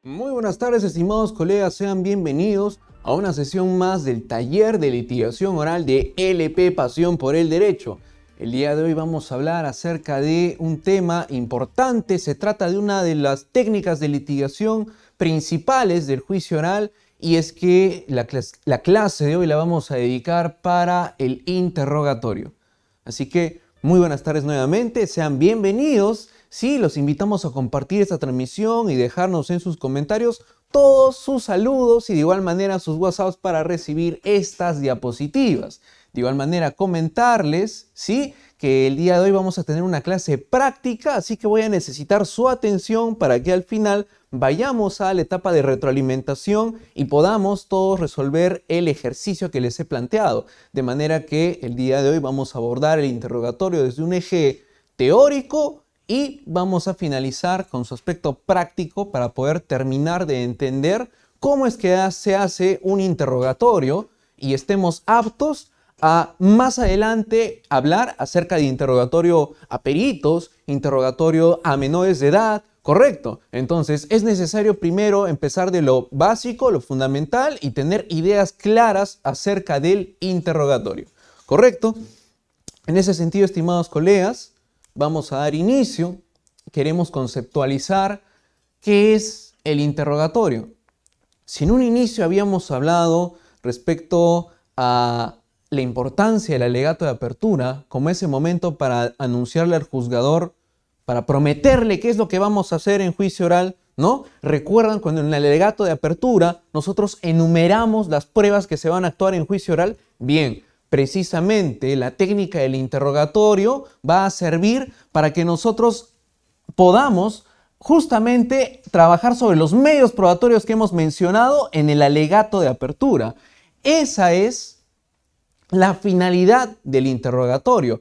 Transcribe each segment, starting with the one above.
Muy buenas tardes, estimados colegas, sean bienvenidos a una sesión más del taller de litigación oral de LP Pasión por el Derecho. El día de hoy vamos a hablar acerca de un tema importante. Se trata de una de las técnicas de litigación principales del juicio oral, y es que la clase de hoy la vamos a dedicar para el interrogatorio. Así que muy buenas tardes nuevamente, sean bienvenidos. Sí, los invitamos a compartir esta transmisión y dejarnos en sus comentarios todos sus saludos y de igual manera sus WhatsApps para recibir estas diapositivas. De igual manera comentarles, ¿sí?, que el día de hoy vamos a tener una clase práctica, así que voy a necesitar su atención para que al final vayamos a la etapa de retroalimentación y podamos todos resolver el ejercicio que les he planteado. De manera que el día de hoy vamos a abordar el interrogatorio desde un eje teórico y vamos a finalizar con su aspecto práctico para poder terminar de entender cómo es que se hace un interrogatorio y estemos aptos a más adelante hablar acerca de interrogatorio a peritos, interrogatorio a menores de edad, ¿correcto? Entonces es necesario primero empezar de lo básico, lo fundamental y tener ideas claras acerca del interrogatorio, ¿correcto? En ese sentido, estimados colegas, vamos a dar inicio. Queremos conceptualizar qué es el interrogatorio. Si en un inicio habíamos hablado respecto a la importancia del alegato de apertura como ese momento para anunciarle al juzgador, para prometerle qué es lo que vamos a hacer en juicio oral, ¿no? ¿Recuerdan cuando en el alegato de apertura nosotros enumeramos las pruebas que se van a actuar en juicio oral? Bien, precisamente la técnica del interrogatorio va a servir para que nosotros podamos justamente trabajar sobre los medios probatorios que hemos mencionado en el alegato de apertura. Esa es la finalidad del interrogatorio,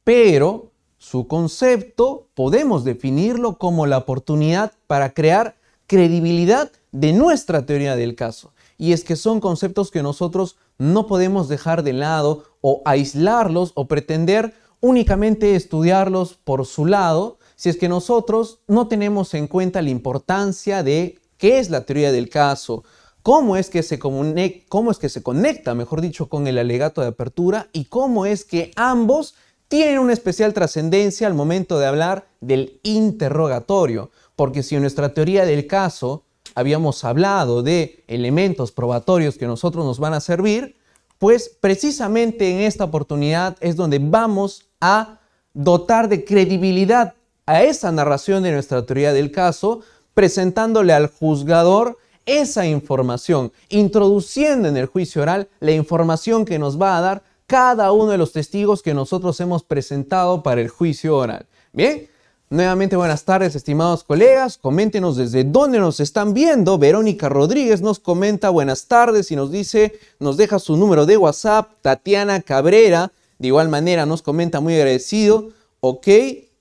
pero su concepto podemos definirlo como la oportunidad para crear credibilidad de nuestra teoría del caso. Y es que son conceptos que nosotros no podemos dejar de lado o aislarlos o pretender únicamente estudiarlos por su lado si es que nosotros no tenemos en cuenta la importancia de qué es la teoría del caso, cómo es que se conecta, mejor dicho, con el alegato de apertura y cómo es que ambos tienen una especial trascendencia al momento de hablar del interrogatorio. Porque si en nuestra teoría del caso habíamos hablado de elementos probatorios que a nosotros nos van a servir, pues precisamente en esta oportunidad es donde vamos a dotar de credibilidad a esa narración de nuestra teoría del caso, presentándole al juzgador esa información, introduciendo en el juicio oral la información que nos va a dar cada uno de los testigos que nosotros hemos presentado para el juicio oral. Bien, nuevamente buenas tardes, estimados colegas. Coméntenos desde dónde nos están viendo. Verónica Rodríguez nos comenta buenas tardes y nos dice, nos deja su número de WhatsApp. Tatiana Cabrera de igual manera nos comenta muy agradecido. Ok,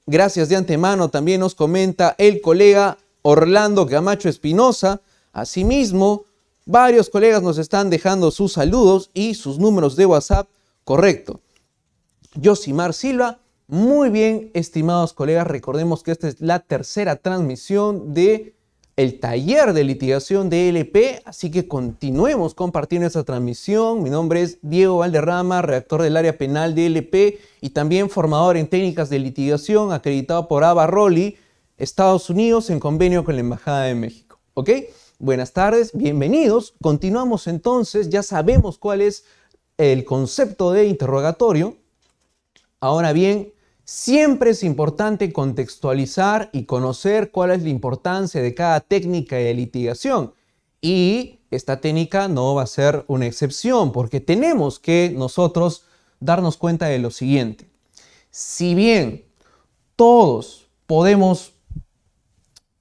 gracias de antemano. También nos comenta el colega Orlando Camacho Espinosa. Asimismo, varios colegas nos están dejando sus saludos y sus números de WhatsApp. Correcto. Yosimar Silva. Muy bien, estimados colegas, recordemos que esta es la tercera transmisión de el taller de litigación de LP, así que continuemos compartiendo esta transmisión. Mi nombre es Diego Valderrama, redactor del área penal de LP y también formador en técnicas de litigación, acreditado por Abarroli, Estados Unidos, en convenio con la Embajada de México. ¿Ok? Buenas tardes, bienvenidos. Continuamos entonces, ya sabemos cuál es el concepto de interrogatorio. Ahora bien, siempre es importante contextualizar y conocer cuál es la importancia de cada técnica de litigación. Y esta técnica no va a ser una excepción, porque tenemos que nosotros darnos cuenta de lo siguiente. Si bien todos podemos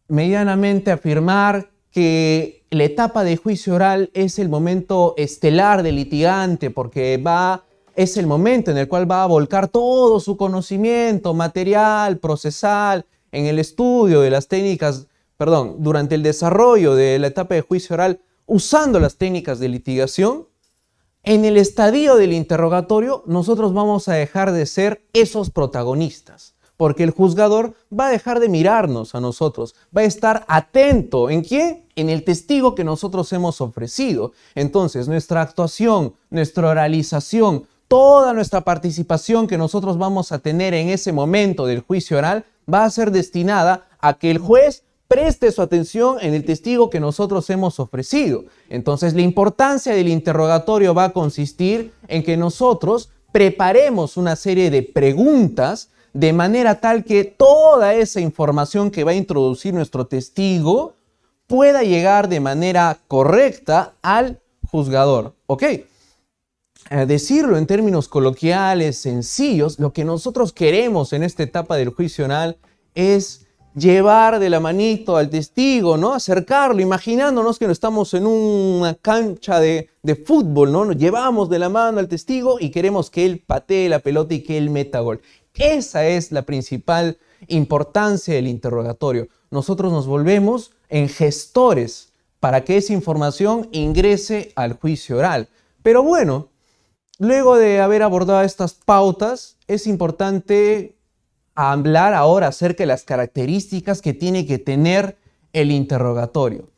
medianamente afirmar que la etapa de juicio oral es el momento estelar del litigante, porque es el momento en el cual va a volcar todo su conocimiento material, procesal, en el estudio de las técnicas, durante el desarrollo de la etapa de juicio oral, usando las técnicas de litigación. En el estadio del interrogatorio, nosotros vamos a dejar de ser esos protagonistas. porque el juzgador va a dejar de mirarnos a nosotros, va a estar atento. ¿En quién? En el testigo que nosotros hemos ofrecido. Entonces, nuestra actuación, nuestra oralización, toda nuestra participación que nosotros vamos a tener en ese momento del juicio oral va a ser destinada a que el juez preste su atención en el testigo que nosotros hemos ofrecido. Entonces, la importancia del interrogatorio va a consistir en que nosotros preparemos una serie de preguntas de manera tal que toda esa información que va a introducir nuestro testigo pueda llegar de manera correcta al juzgador. ¿Ok? Decirlo en términos coloquiales, sencillos, lo que nosotros queremos en esta etapa del juicio oral es llevar de la manito al testigo, ¿no? Acercarlo, imaginándonos que estamos en una cancha de fútbol, ¿no? Nos llevamos de la mano al testigo y queremos que él patee la pelota y que él meta gol. Esa es la principal importancia del interrogatorio. Nosotros nos volvemos en gestores para que esa información ingrese al juicio oral. Pero bueno, luego de haber abordado estas pautas, es importante hablar ahora acerca de las características que tiene que tener el interrogatorio.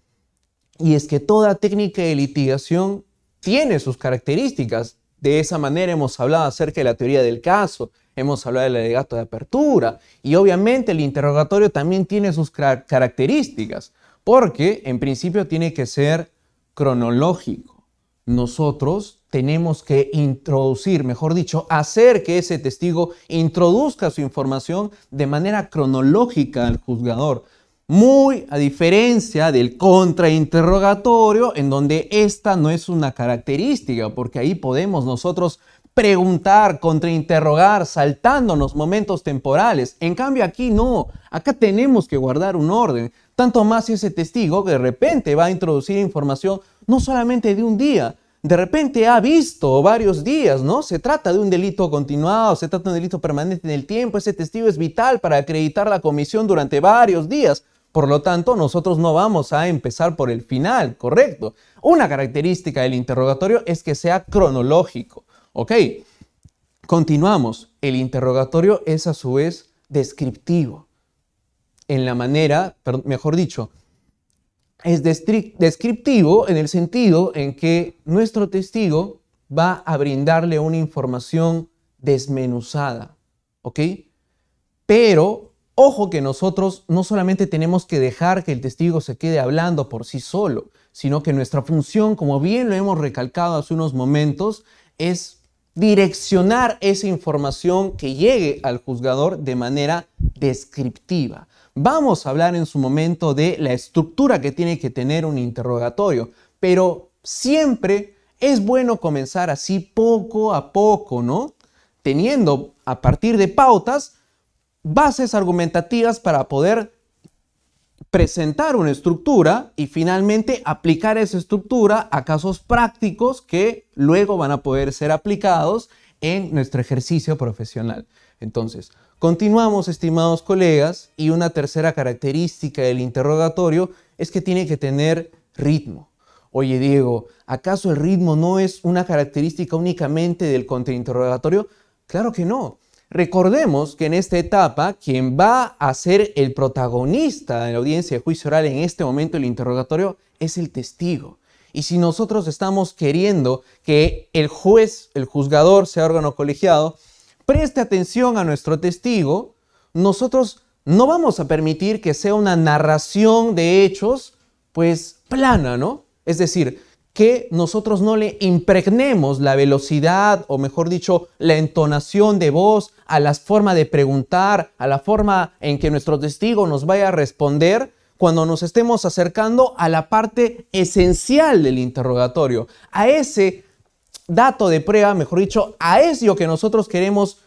Y es que toda técnica de litigación tiene sus características. De esa manera hemos hablado acerca de la teoría del caso, hemos hablado del alegato de apertura y obviamente el interrogatorio también tiene sus características porque en principio tiene que ser cronológico. Nosotros tenemos que introducir, mejor dicho, hacer que ese testigo introduzca su información de manera cronológica al juzgador. Muy a diferencia del contrainterrogatorio, en donde esta no es una característica, porque ahí podemos nosotros preguntar, contrainterrogar, saltándonos momentos temporales. En cambio aquí no, acá tenemos que guardar un orden. Tanto más si ese testigo que de repente va a introducir información no solamente de un día, de repente ha visto varios días, ¿no? Se trata de un delito continuado, se trata de un delito permanente en el tiempo. Ese testigo es vital para acreditar la comisión durante varios días. Por lo tanto, nosotros no vamos a empezar por el final, ¿correcto? Una característica del interrogatorio es que sea cronológico, ¿ok? Continuamos. El interrogatorio es a su vez descriptivo. En la manera, mejor dicho, es descriptivo en el sentido en que nuestro testigo va a brindarle una información desmenuzada, ¿ok? Pero, ojo que nosotros no solamente tenemos que dejar que el testigo se quede hablando por sí solo, sino que nuestra función, como bien lo hemos recalcado hace unos momentos, es direccionar esa información que llegue al juzgador de manera descriptiva. Vamos a hablar en su momento de la estructura que tiene que tener un interrogatorio, pero siempre es bueno comenzar así poco a poco, ¿no? Teniendo a partir de pautas, bases argumentativas para poder presentar una estructura y finalmente aplicar esa estructura a casos prácticos que luego van a poder ser aplicados en nuestro ejercicio profesional. Entonces, continuamos, estimados colegas, y una tercera característica del interrogatorio es que tiene que tener ritmo. Oye, Diego, ¿acaso el ritmo no es una característica únicamente del contrainterrogatorio? Claro que no. Recordemos que en esta etapa, quien va a ser el protagonista de la audiencia de juicio oral en este momento del interrogatorio es el testigo. Y si nosotros estamos queriendo que el juez, el juzgador, sea órgano colegiado, preste atención a nuestro testigo, nosotros no vamos a permitir que sea una narración de hechos, pues plana, ¿no? Es decir, que nosotros no le impregnemos la velocidad, o mejor dicho, la entonación de voz a la forma de preguntar, a la forma en que nuestro testigo nos vaya a responder cuando nos estemos acercando a la parte esencial del interrogatorio, a ese dato de prueba, mejor dicho, a eso que nosotros queremos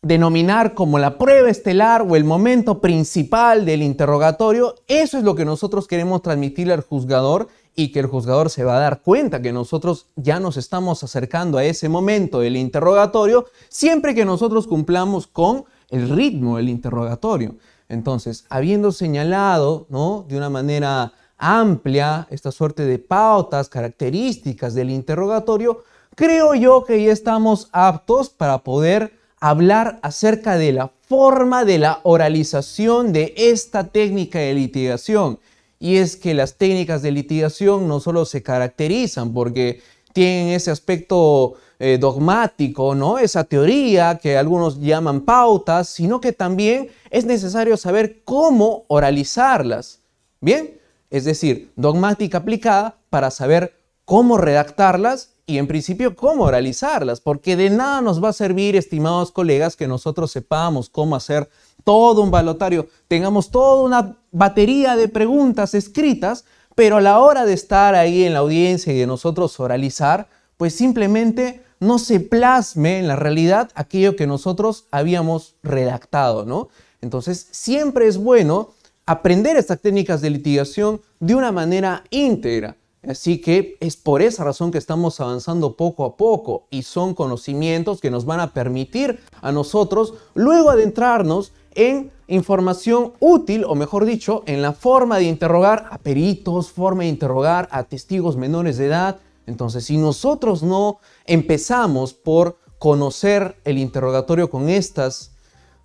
denominar como la prueba estelar o el momento principal del interrogatorio. Eso es lo que nosotros queremos transmitirle al juzgador y que el juzgador se va a dar cuenta que nosotros ya nos estamos acercando a ese momento del interrogatorio siempre que nosotros cumplamos con el ritmo del interrogatorio. Entonces, habiendo señalado, ¿no?, de una manera amplia esta suerte de pautas, características del interrogatorio, creo yo que ya estamos aptos para poder hablar acerca de la forma de la oralización de esta técnica de litigación. Y es que las técnicas de litigación no solo se caracterizan porque tienen ese aspecto dogmático, ¿no? Esa teoría que algunos llaman pautas, sino que también es necesario saber cómo oralizarlas. ¿Bien? Es decir, dogmática aplicada para saber cómo redactarlas y en principio cómo oralizarlas, porque de nada nos va a servir, estimados colegas, que nosotros sepamos cómo hacer todo un balotario, tengamos toda una batería de preguntas escritas, pero a la hora de estar ahí en la audiencia y de nosotros oralizar, pues simplemente no se plasme en la realidad aquello que nosotros habíamos redactado, ¿no? Entonces, siempre es bueno aprender estas técnicas de litigación de una manera íntegra. Así que es por esa razón que estamos avanzando poco a poco y son conocimientos que nos van a permitir a nosotros luego adentrarnos en información útil, o mejor dicho, en la forma de interrogar a peritos, forma de interrogar a testigos menores de edad. Entonces, si nosotros no empezamos por conocer el interrogatorio con estas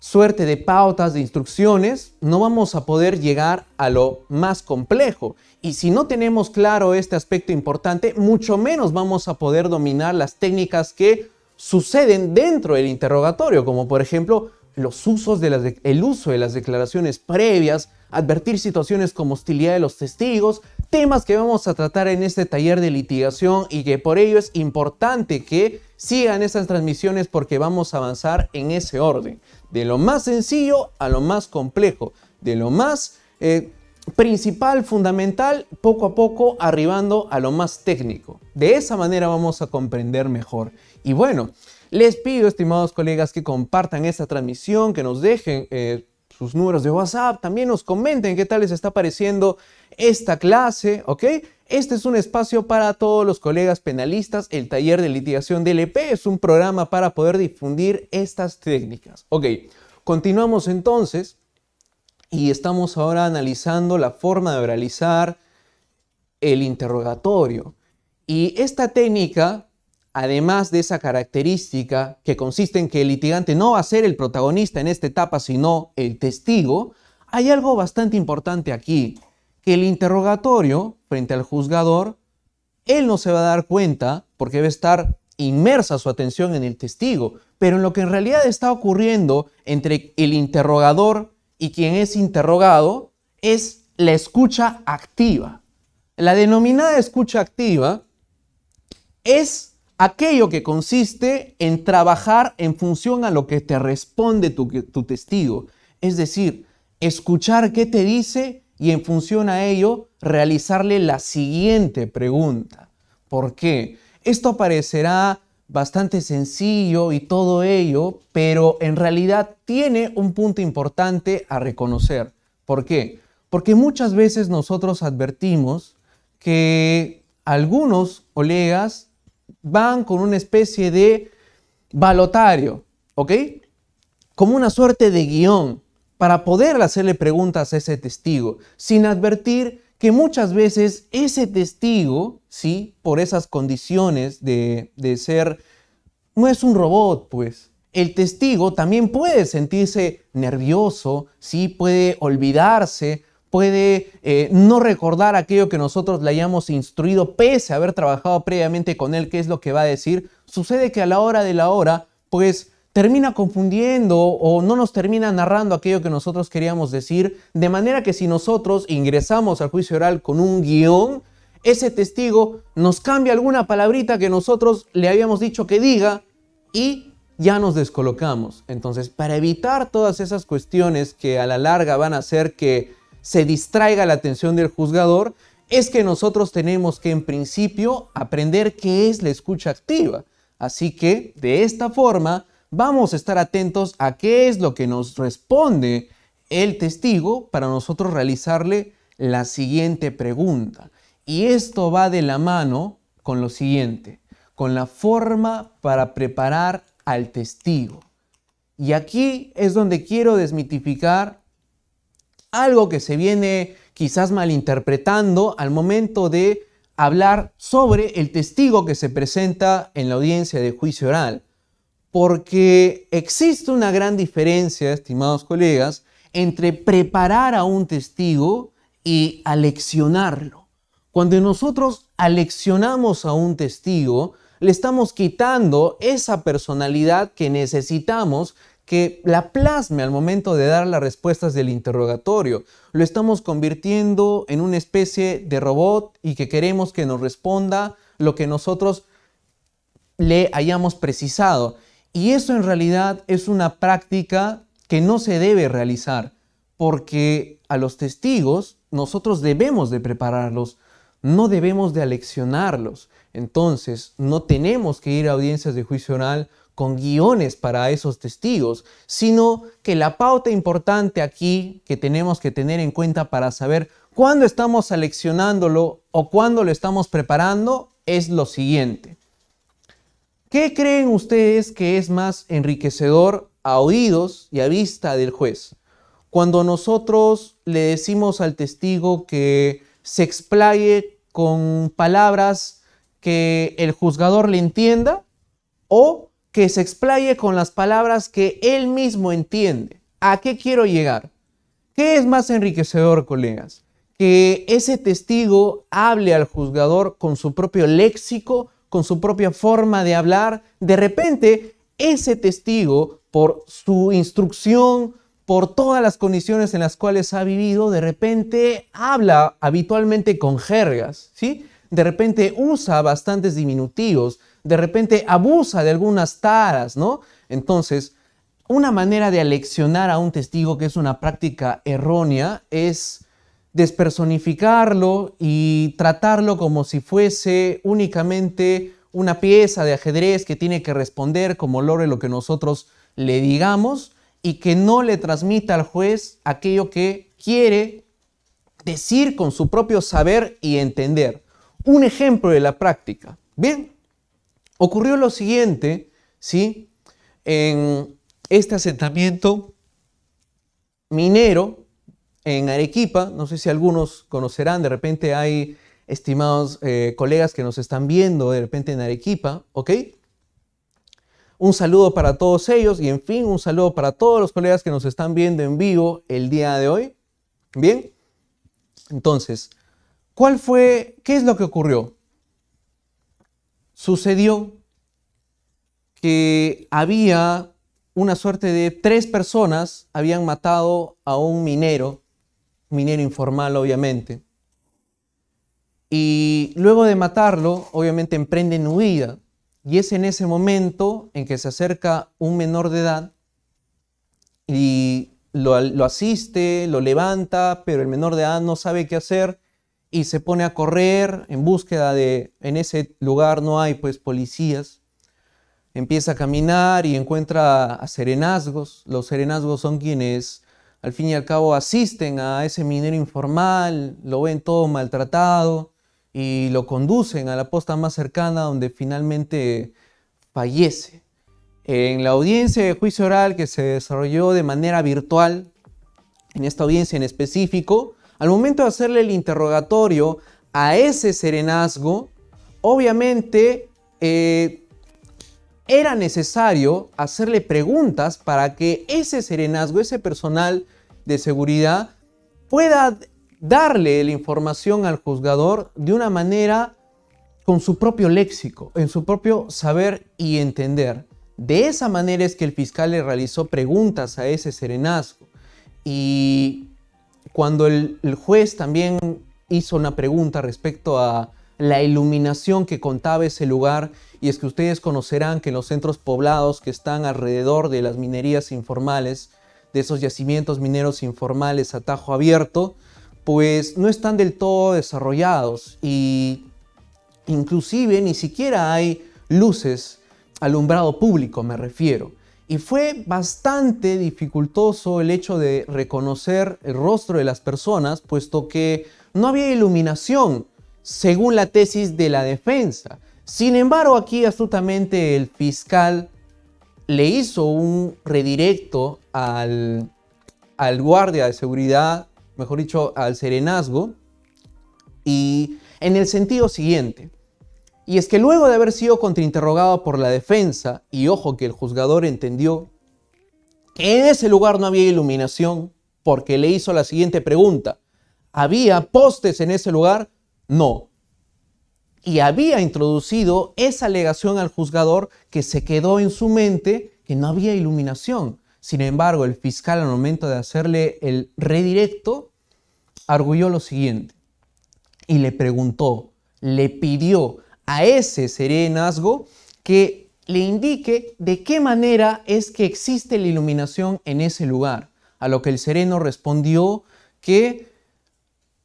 suerte de pautas, de instrucciones, no vamos a poder llegar a lo más complejo. Y si no tenemos claro este aspecto importante, mucho menos vamos a poder dominar las técnicas que suceden dentro del interrogatorio, como por ejemplo el uso de las declaraciones previas, advertir situaciones como hostilidad de los testigos, temas que vamos a tratar en este taller de litigación y que por ello es importante que sigan estas transmisiones porque vamos a avanzar en ese orden, de lo más sencillo a lo más complejo, de lo más principal, fundamental, poco a poco arribando a lo más técnico. De esa manera vamos a comprender mejor. Y bueno, les pido, estimados colegas, que compartan esta transmisión, que nos dejen sus números de WhatsApp, también nos comenten qué tal les está pareciendo esta clase, ¿ok? Este es un espacio para todos los colegas penalistas. El taller de litigación de LP es un programa para poder difundir estas técnicas. Ok, continuamos entonces y estamos ahora analizando la forma de oralizar el interrogatorio. Y esta técnica, además de esa característica que consiste en que el litigante no va a ser el protagonista en esta etapa, sino el testigo, hay algo bastante importante aquí, que el interrogatorio frente al juzgador, él no se va a dar cuenta porque debe estar inmersa su atención en el testigo, pero en lo que en realidad está ocurriendo entre el interrogador y quien es interrogado es la escucha activa. La denominada escucha activa es aquello que consiste en trabajar en función a lo que te responde tu testigo. Es decir, escuchar qué te dice y en función a ello realizarle la siguiente pregunta. ¿Por qué? Esto parecerá bastante sencillo y todo ello, pero en realidad tiene un punto importante a reconocer. ¿Por qué? Porque muchas veces nosotros advertimos que algunos colegas van con una especie de balotario, ¿ok? Como una suerte de guión para poder hacerle preguntas a ese testigo, sin advertir que muchas veces ese testigo, ¿sí? Por esas condiciones de ser, no es un robot, pues. El testigo también puede sentirse nervioso, ¿sí? Puede olvidarse, puede no recordar aquello que nosotros le hayamos instruido pese a haber trabajado previamente con él, qué es lo que va a decir. Sucede que a la hora de la hora, pues termina confundiendo o no nos termina narrando aquello que nosotros queríamos decir, de manera que si nosotros ingresamos al juicio oral con un guión, ese testigo nos cambia alguna palabrita que nosotros le habíamos dicho que diga y ya nos descolocamos. Entonces, para evitar todas esas cuestiones que a la larga van a hacer que se distraiga la atención del juzgador, es que nosotros tenemos que en principio aprender qué es la escucha activa. Así que de esta forma vamos a estar atentos a qué es lo que nos responde el testigo para nosotros realizarle la siguiente pregunta. Y esto va de la mano con lo siguiente, con la forma para preparar al testigo. Y aquí es donde quiero desmitificar algo que se viene quizás malinterpretando al momento de hablar sobre el testigo que se presenta en la audiencia de juicio oral. Porque existe una gran diferencia, estimados colegas, entre preparar a un testigo y aleccionarlo. Cuando nosotros aleccionamos a un testigo, le estamos quitando esa personalidad que necesitamos que la plasme al momento de dar las respuestas del interrogatorio. Lo estamos convirtiendo en una especie de robot y que queremos que nos responda lo que nosotros le hayamos precisado. Y eso en realidad es una práctica que no se debe realizar, porque a los testigos nosotros debemos de prepararlos, no debemos de aleccionarlos. Entonces, no tenemos que ir a audiencias de juicio oral con guiones para esos testigos, sino que la pauta importante aquí que tenemos que tener en cuenta para saber cuándo estamos aleccionándolo o cuándo lo estamos preparando es lo siguiente. ¿Qué creen ustedes que es más enriquecedor a oídos y a vista del juez? Cuando nosotros le decimos al testigo que se explaye con palabras que el juzgador le entienda o que se explaye con las palabras que él mismo entiende. ¿A qué quiero llegar? ¿Qué es más enriquecedor, colegas? Que ese testigo hable al juzgador con su propio léxico, con su propia forma de hablar. De repente, ese testigo, por su instrucción, por todas las condiciones en las cuales ha vivido, de repente habla habitualmente con jergas, ¿sí? De repente usa bastantes diminutivos, de repente abusa de algunas taras, ¿no? Entonces, una manera de aleccionar a un testigo, que es una práctica errónea, es despersonificarlo y tratarlo como si fuese únicamente una pieza de ajedrez que tiene que responder como logre lo que nosotros le digamos y que no le transmita al juez aquello que quiere decir con su propio saber y entender. Un ejemplo de la práctica. Bien, ocurrió lo siguiente, ¿sí? En este asentamiento minero en Arequipa, no sé si algunos conocerán, de repente hay estimados colegas que nos están viendo de repente en Arequipa, ¿ok? Un saludo para todos ellos y en fin, un saludo para todos los colegas que nos están viendo en vivo el día de hoy. Bien, entonces, ¿qué es lo que ocurrió? Sucedió que había una suerte de 3 personas habían matado a un minero informal obviamente, y luego de matarlo obviamente emprenden huida, y es en ese momento en que se acerca un menor de edad y lo asiste, lo levanta, pero el menor de edad no sabe qué hacer y se pone a correr en búsqueda en ese lugar no hay pues policías. Empieza a caminar y encuentra a serenazgos. Los serenazgos son quienes al fin y al cabo asisten a ese minero informal, lo ven todo maltratado y lo conducen a la posta más cercana donde finalmente fallece. En la audiencia de juicio oral que se desarrolló de manera virtual, en esta audiencia en específico, al momento de hacerle el interrogatorio a ese serenazgo, obviamente era necesario hacerle preguntas para que ese serenazgo, ese personal de seguridad, pueda darle la información al juzgador de una manera con su propio léxico, en su propio saber y entender. De esa manera es que el fiscal le realizó preguntas a ese serenazgo. Y cuando el juez también hizo una pregunta respecto a la iluminación que contaba ese lugar, y es que ustedes conocerán que en los centros poblados que están alrededor de las minerías informales, de esos yacimientos mineros informales a tajo abierto, pues no están del todo desarrollados y inclusive ni siquiera hay luces, alumbrado público me refiero. Y fue bastante dificultoso el hecho de reconocer el rostro de las personas, puesto que no había iluminación, según la tesis de la defensa. Sin embargo, aquí astutamente el fiscal le hizo un redirecto al guardia de seguridad, mejor dicho, al serenazgo, y en el sentido siguiente. Y es que luego de haber sido contrainterrogado por la defensa, y ojo que el juzgador entendió que en ese lugar no había iluminación, porque le hizo la siguiente pregunta: ¿había postes en ese lugar? No. Y había introducido esa alegación al juzgador, que se quedó en su mente que no había iluminación. Sin embargo, el fiscal, al momento de hacerle el redirecto, arguyó lo siguiente y le preguntó, le pidió a ese serenazgo que le indique de qué manera es que existe la iluminación en ese lugar. A lo que el sereno respondió que,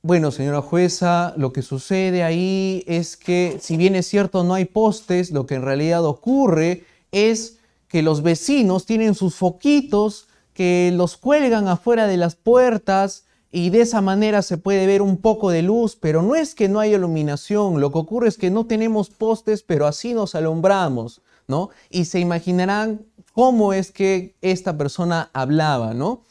bueno, señora jueza, lo que sucede ahí es que, si bien es cierto no hay postes, lo que en realidad ocurre es que los vecinos tienen sus foquitos que los cuelgan afuera de las puertas y de esa manera se puede ver un poco de luz, pero no es que no haya iluminación, lo que ocurre es que no tenemos postes, pero así nos alumbramos, ¿no? Y se imaginarán cómo es que esta persona hablaba, ¿no?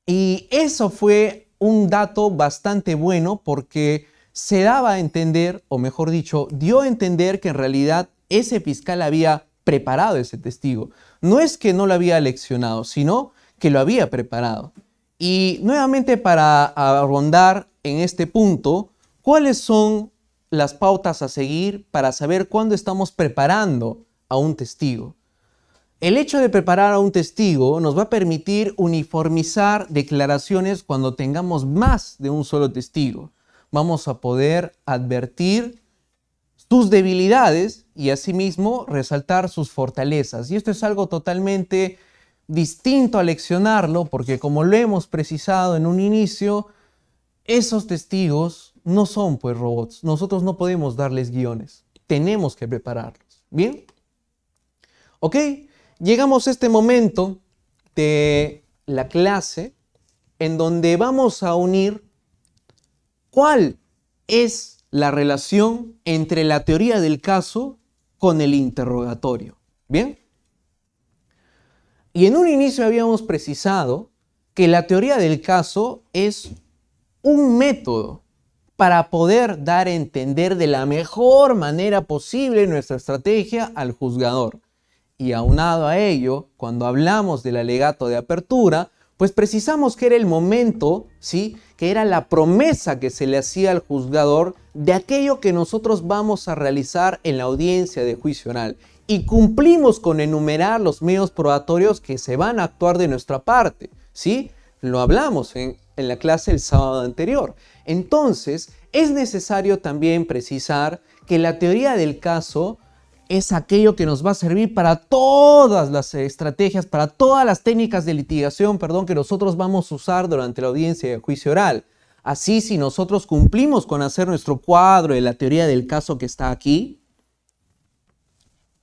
Y eso fue un dato bastante bueno, porque se daba a entender, o mejor dicho, dio a entender que en realidad ese fiscal había preparado ese testigo. No es que no lo había leccionado, sino que lo había preparado. Y nuevamente, para ahondar en este punto, ¿cuáles son las pautas a seguir para saber cuándo estamos preparando a un testigo? El hecho de preparar a un testigo nos va a permitir uniformizar declaraciones cuando tengamos más de un solo testigo. Vamos a poder advertir sus debilidades y asimismo resaltar sus fortalezas. Y esto es algo totalmente distinto a leccionarlo, porque como lo hemos precisado en un inicio, esos testigos no son pues robots. Nosotros no podemos darles guiones. Tenemos que prepararlos. ¿Bien? ¿Ok? Llegamos a este momento de la clase en donde vamos a unir cuál es la relación entre la teoría del caso con el interrogatorio. ¿Bien? Y en un inicio habíamos precisado que la teoría del caso es un método para poder dar a entender de la mejor manera posible nuestra estrategia al juzgador. Y aunado a ello, cuando hablamos del alegato de apertura, pues precisamos que era el momento, ¿sí?, que era la promesa que se le hacía al juzgador de aquello que nosotros vamos a realizar en la audiencia de juicio oral. Y cumplimos con enumerar los medios probatorios que se van a actuar de nuestra parte, ¿sí? Lo hablamos en la clase el sábado anterior. Entonces, es necesario también precisar que la teoría del caso es aquello que nos va a servir para todas las estrategias, para todas las técnicas de litigación, que nosotros vamos a usar durante la audiencia de juicio oral. Así, si nosotros cumplimos con hacer nuestro cuadro de la teoría del caso que está aquí,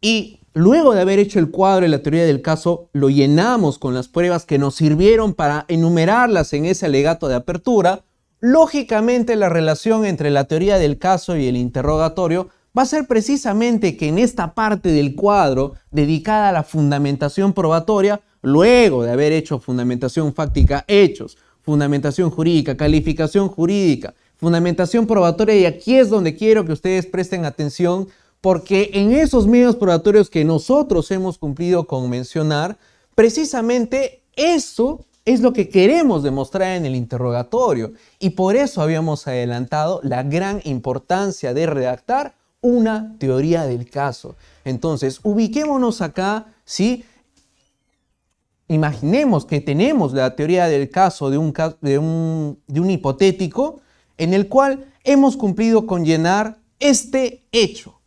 y luego de haber hecho el cuadro de la teoría del caso, lo llenamos con las pruebas que nos sirvieron para enumerarlas en ese alegato de apertura, lógicamente la relación entre la teoría del caso y el interrogatorio va a ser precisamente que en esta parte del cuadro dedicada a la fundamentación probatoria, luego de haber hecho fundamentación fáctica, hechos, fundamentación jurídica, calificación jurídica, fundamentación probatoria, y aquí es donde quiero que ustedes presten atención, porque en esos medios probatorios que nosotros hemos cumplido con mencionar, precisamente eso es lo que queremos demostrar en el interrogatorio. Y por eso habíamos adelantado la gran importancia de redactar una teoría del caso. Entonces, ubiquémonos acá, ¿sí? Imaginemos que tenemos la teoría del caso de un hipotético en el cual hemos cumplido con llenar este hecho.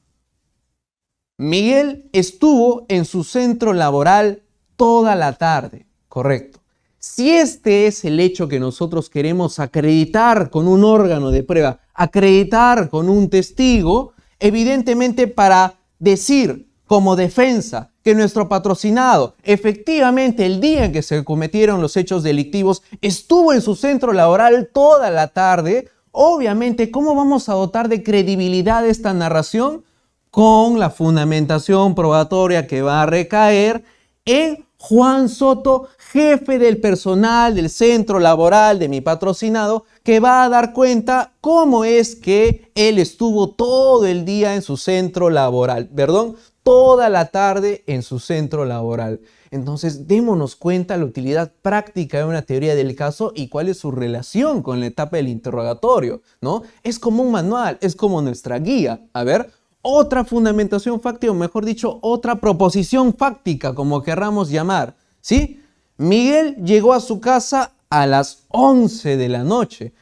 Miguel estuvo en su centro laboral toda la tarde, correcto. Si este es el hecho que nosotros queremos acreditar con un órgano de prueba, acreditar con un testigo, evidentemente para decir como defensa que nuestro patrocinado efectivamente el día en que se cometieron los hechos delictivos estuvo en su centro laboral toda la tarde, obviamente, ¿cómo vamos a dotar de credibilidad esta narración? Con la fundamentación probatoria que va a recaer en Juan Soto, jefe del personal del centro laboral de mi patrocinado, que va a dar cuenta cómo es que él estuvo todo el día en su centro laboral, perdón, toda la tarde en su centro laboral. Entonces, démonos cuenta de la utilidad práctica de una teoría del caso y cuál es su relación con la etapa del interrogatorio, ¿no? Es como un manual, es como nuestra guía. A ver, otra fundamentación fáctica, o mejor dicho, otra proposición fáctica, como querramos llamar, ¿sí? Miguel llegó a su casa a las 11 de la noche.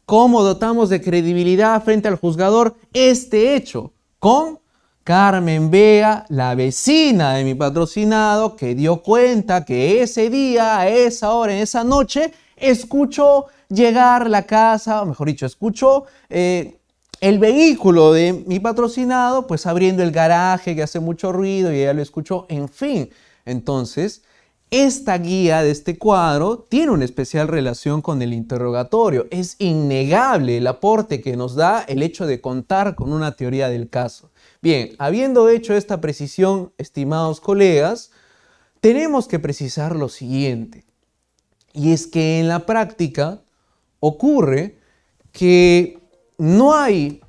¿Cómo dotamos de credibilidad frente al juzgador este hecho? Con Carmen Vega, la vecina de mi patrocinado, que dio cuenta que ese día, a esa hora, en esa noche, escuchó llegar la casa, o mejor dicho, escuchó el vehículo de mi patrocinado, pues abriendo el garaje que hace mucho ruido y ella lo escuchó, en fin. Entonces, esta guía de este cuadro tiene una especial relación con el interrogatorio. Es innegable el aporte que nos da el hecho de contar con una teoría del caso. Bien, habiendo hecho esta precisión, estimados colegas, tenemos que precisar lo siguiente. Y es que en la práctica ocurre que no hay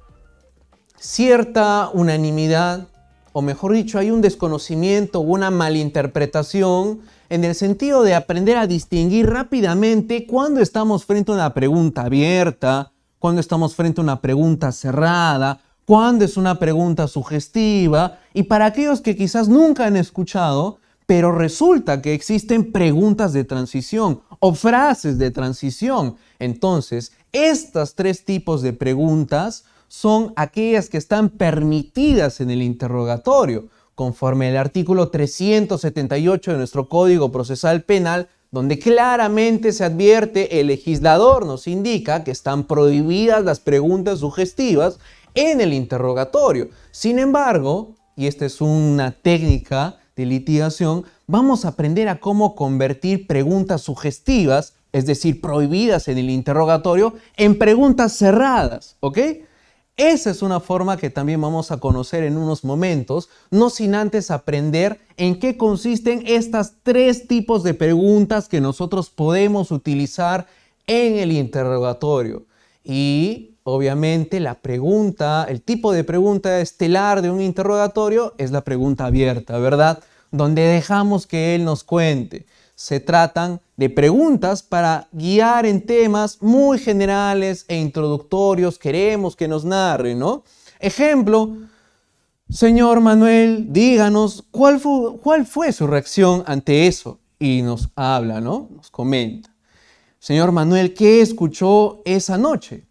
cierta unanimidad, o mejor dicho, hay un desconocimiento o una malinterpretación en el sentido de aprender a distinguir rápidamente cuando estamos frente a una pregunta abierta, cuando estamos frente a una pregunta cerrada, cuando es una pregunta sugestiva, y para aquellos que quizás nunca han escuchado, pero resulta que existen preguntas de transición o frases de transición. Entonces, estos tres tipos de preguntas son aquellas que están permitidas en el interrogatorio, conforme al artículo 378 de nuestro Código Procesal Penal, donde claramente se advierte, el legislador nos indica que están prohibidas las preguntas sugestivas en el interrogatorio. Sin embargo, y esta es una técnica de litigación, vamos a aprender a cómo convertir preguntas sugestivas, es decir, prohibidas en el interrogatorio, en preguntas cerradas, ¿ok? Esa es una forma que también vamos a conocer en unos momentos, no sin antes aprender en qué consisten estas tres tipos de preguntas que nosotros podemos utilizar en el interrogatorio. Y obviamente la pregunta, el tipo de pregunta estelar de un interrogatorio es la pregunta abierta, ¿verdad? Donde dejamos que él nos cuente. Se tratan de preguntas para guiar en temas muy generales e introductorios. Queremos que nos narre, ¿no? Ejemplo, señor Manuel, díganos cuál fue su reacción ante eso. Y nos habla, ¿no? Nos comenta. Señor Manuel, ¿qué escuchó esa noche?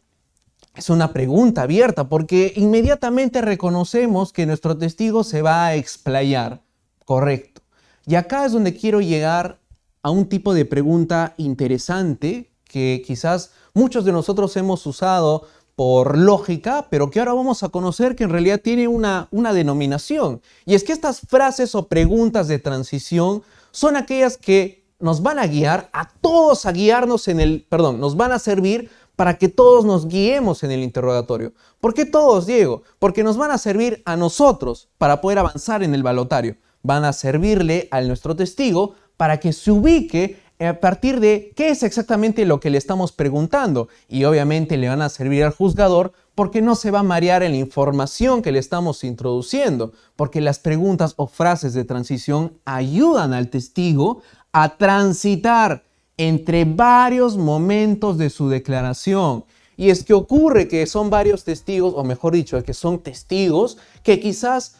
Es una pregunta abierta porque inmediatamente reconocemos que nuestro testigo se va a explayar. Correcto. Y acá es donde quiero llegar a un tipo de pregunta interesante que quizás muchos de nosotros hemos usado por lógica, pero que ahora vamos a conocer que en realidad tiene una denominación. Y es que estas frases o preguntas de transición son aquellas que nos van a guiar a todos a guiarnos nos van a servir para que todos nos guiemos en el interrogatorio. ¿Por qué todos, Diego? Porque nos van a servir a nosotros para poder avanzar en el balotario. Van a servirle a nuestro testigo para que se ubique a partir de qué es exactamente lo que le estamos preguntando. Y obviamente le van a servir al juzgador porque no se va a marear en la información que le estamos introduciendo. Porque las preguntas o frases de transición ayudan al testigo a transitar entre varios momentos de su declaración. Y es que ocurre que son varios testigos, o mejor dicho, que son testigos que quizás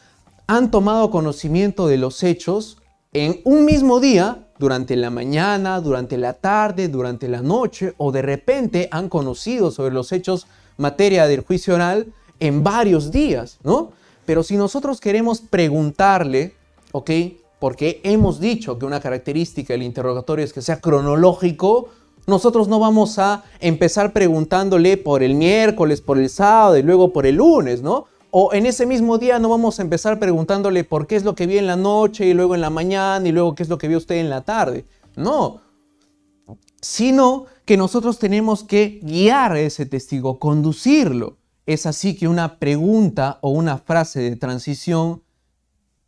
han tomado conocimiento de los hechos en un mismo día, durante la mañana, durante la tarde, durante la noche, o de repente han conocido sobre los hechos materia del juicio oral en varios días, ¿no? Pero si nosotros queremos preguntarle, ¿ok? Porque hemos dicho que una característica del interrogatorio es que sea cronológico, nosotros no vamos a empezar preguntándole por el miércoles, por el sábado y luego por el lunes, ¿no? O en ese mismo día no vamos a empezar preguntándole por qué es lo que vio en la noche y luego en la mañana y luego qué es lo que vio usted en la tarde. No, sino que nosotros tenemos que guiar a ese testigo, conducirlo. Es así que una pregunta o una frase de transición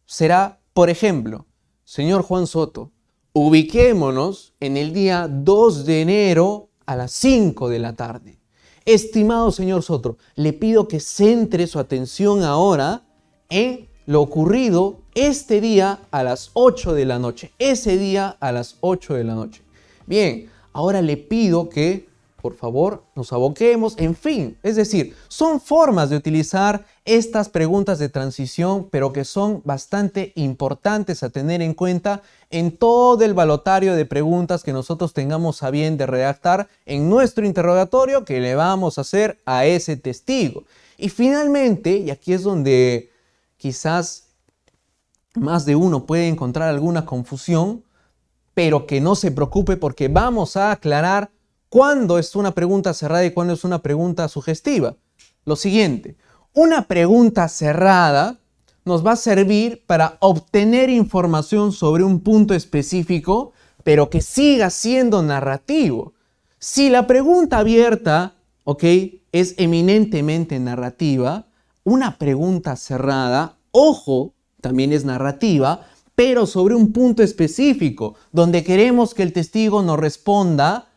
será, por ejemplo, señor Juan Soto, ubiquémonos en el día 2 de enero a las 5 de la tarde. Estimado señor Soto, le pido que centre su atención ahora en lo ocurrido este día a las 8 de la noche. Ese día a las 8 de la noche. Bien, ahora le pido que, por favor, nos aboquemos, en fin. Es decir, son formas de utilizar estas preguntas de transición, pero que son bastante importantes a tener en cuenta en todo el balotario de preguntas que nosotros tengamos a bien de redactar en nuestro interrogatorio que le vamos a hacer a ese testigo. Y finalmente, y aquí es donde quizás más de uno puede encontrar alguna confusión, pero que no se preocupe porque vamos a aclarar cuándo es una pregunta cerrada y cuándo es una pregunta sugestiva. Lo siguiente, una pregunta cerrada nos va a servir para obtener información sobre un punto específico, pero que siga siendo narrativo. Si la pregunta abierta, es eminentemente narrativa, una pregunta cerrada, ojo, también es narrativa, pero sobre un punto específico, donde queremos que el testigo nos responda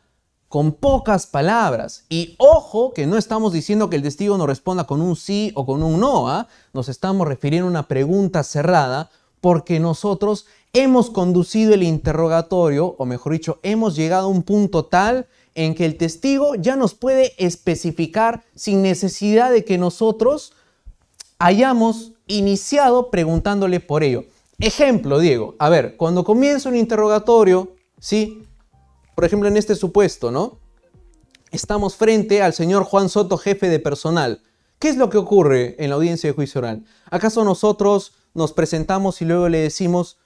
con pocas palabras. Y ojo, que no estamos diciendo que el testigo nos responda con un sí o con un no, ¿ah? Nos estamos refiriendo a una pregunta cerrada porque nosotros hemos conducido el interrogatorio, o mejor dicho, hemos llegado a un punto tal en que el testigo ya nos puede especificar sin necesidad de que nosotros hayamos iniciado preguntándole por ello. Ejemplo, Diego, a ver, cuando comienza un interrogatorio, ¿sí? Por ejemplo, en este supuesto, ¿no? Estamos frente al señor Juan Soto, jefe de personal. ¿Qué es lo que ocurre en la audiencia de juicio oral? ¿Acaso nosotros nos presentamos y luego le decimos,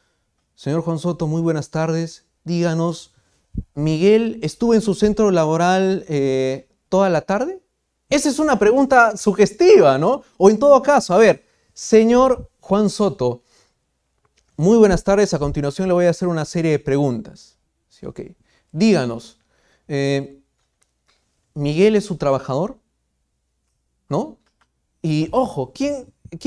señor Juan Soto, muy buenas tardes, díganos, ¿Miguel estuvo en su centro laboral toda la tarde? Esa es una pregunta sugestiva, ¿no? O en todo caso, a ver, señor Juan Soto, muy buenas tardes. A continuación le voy a hacer una serie de preguntas. Sí, ok. Díganos, ¿Miguel es su trabajador? ¿No? Y ojo, ¿quién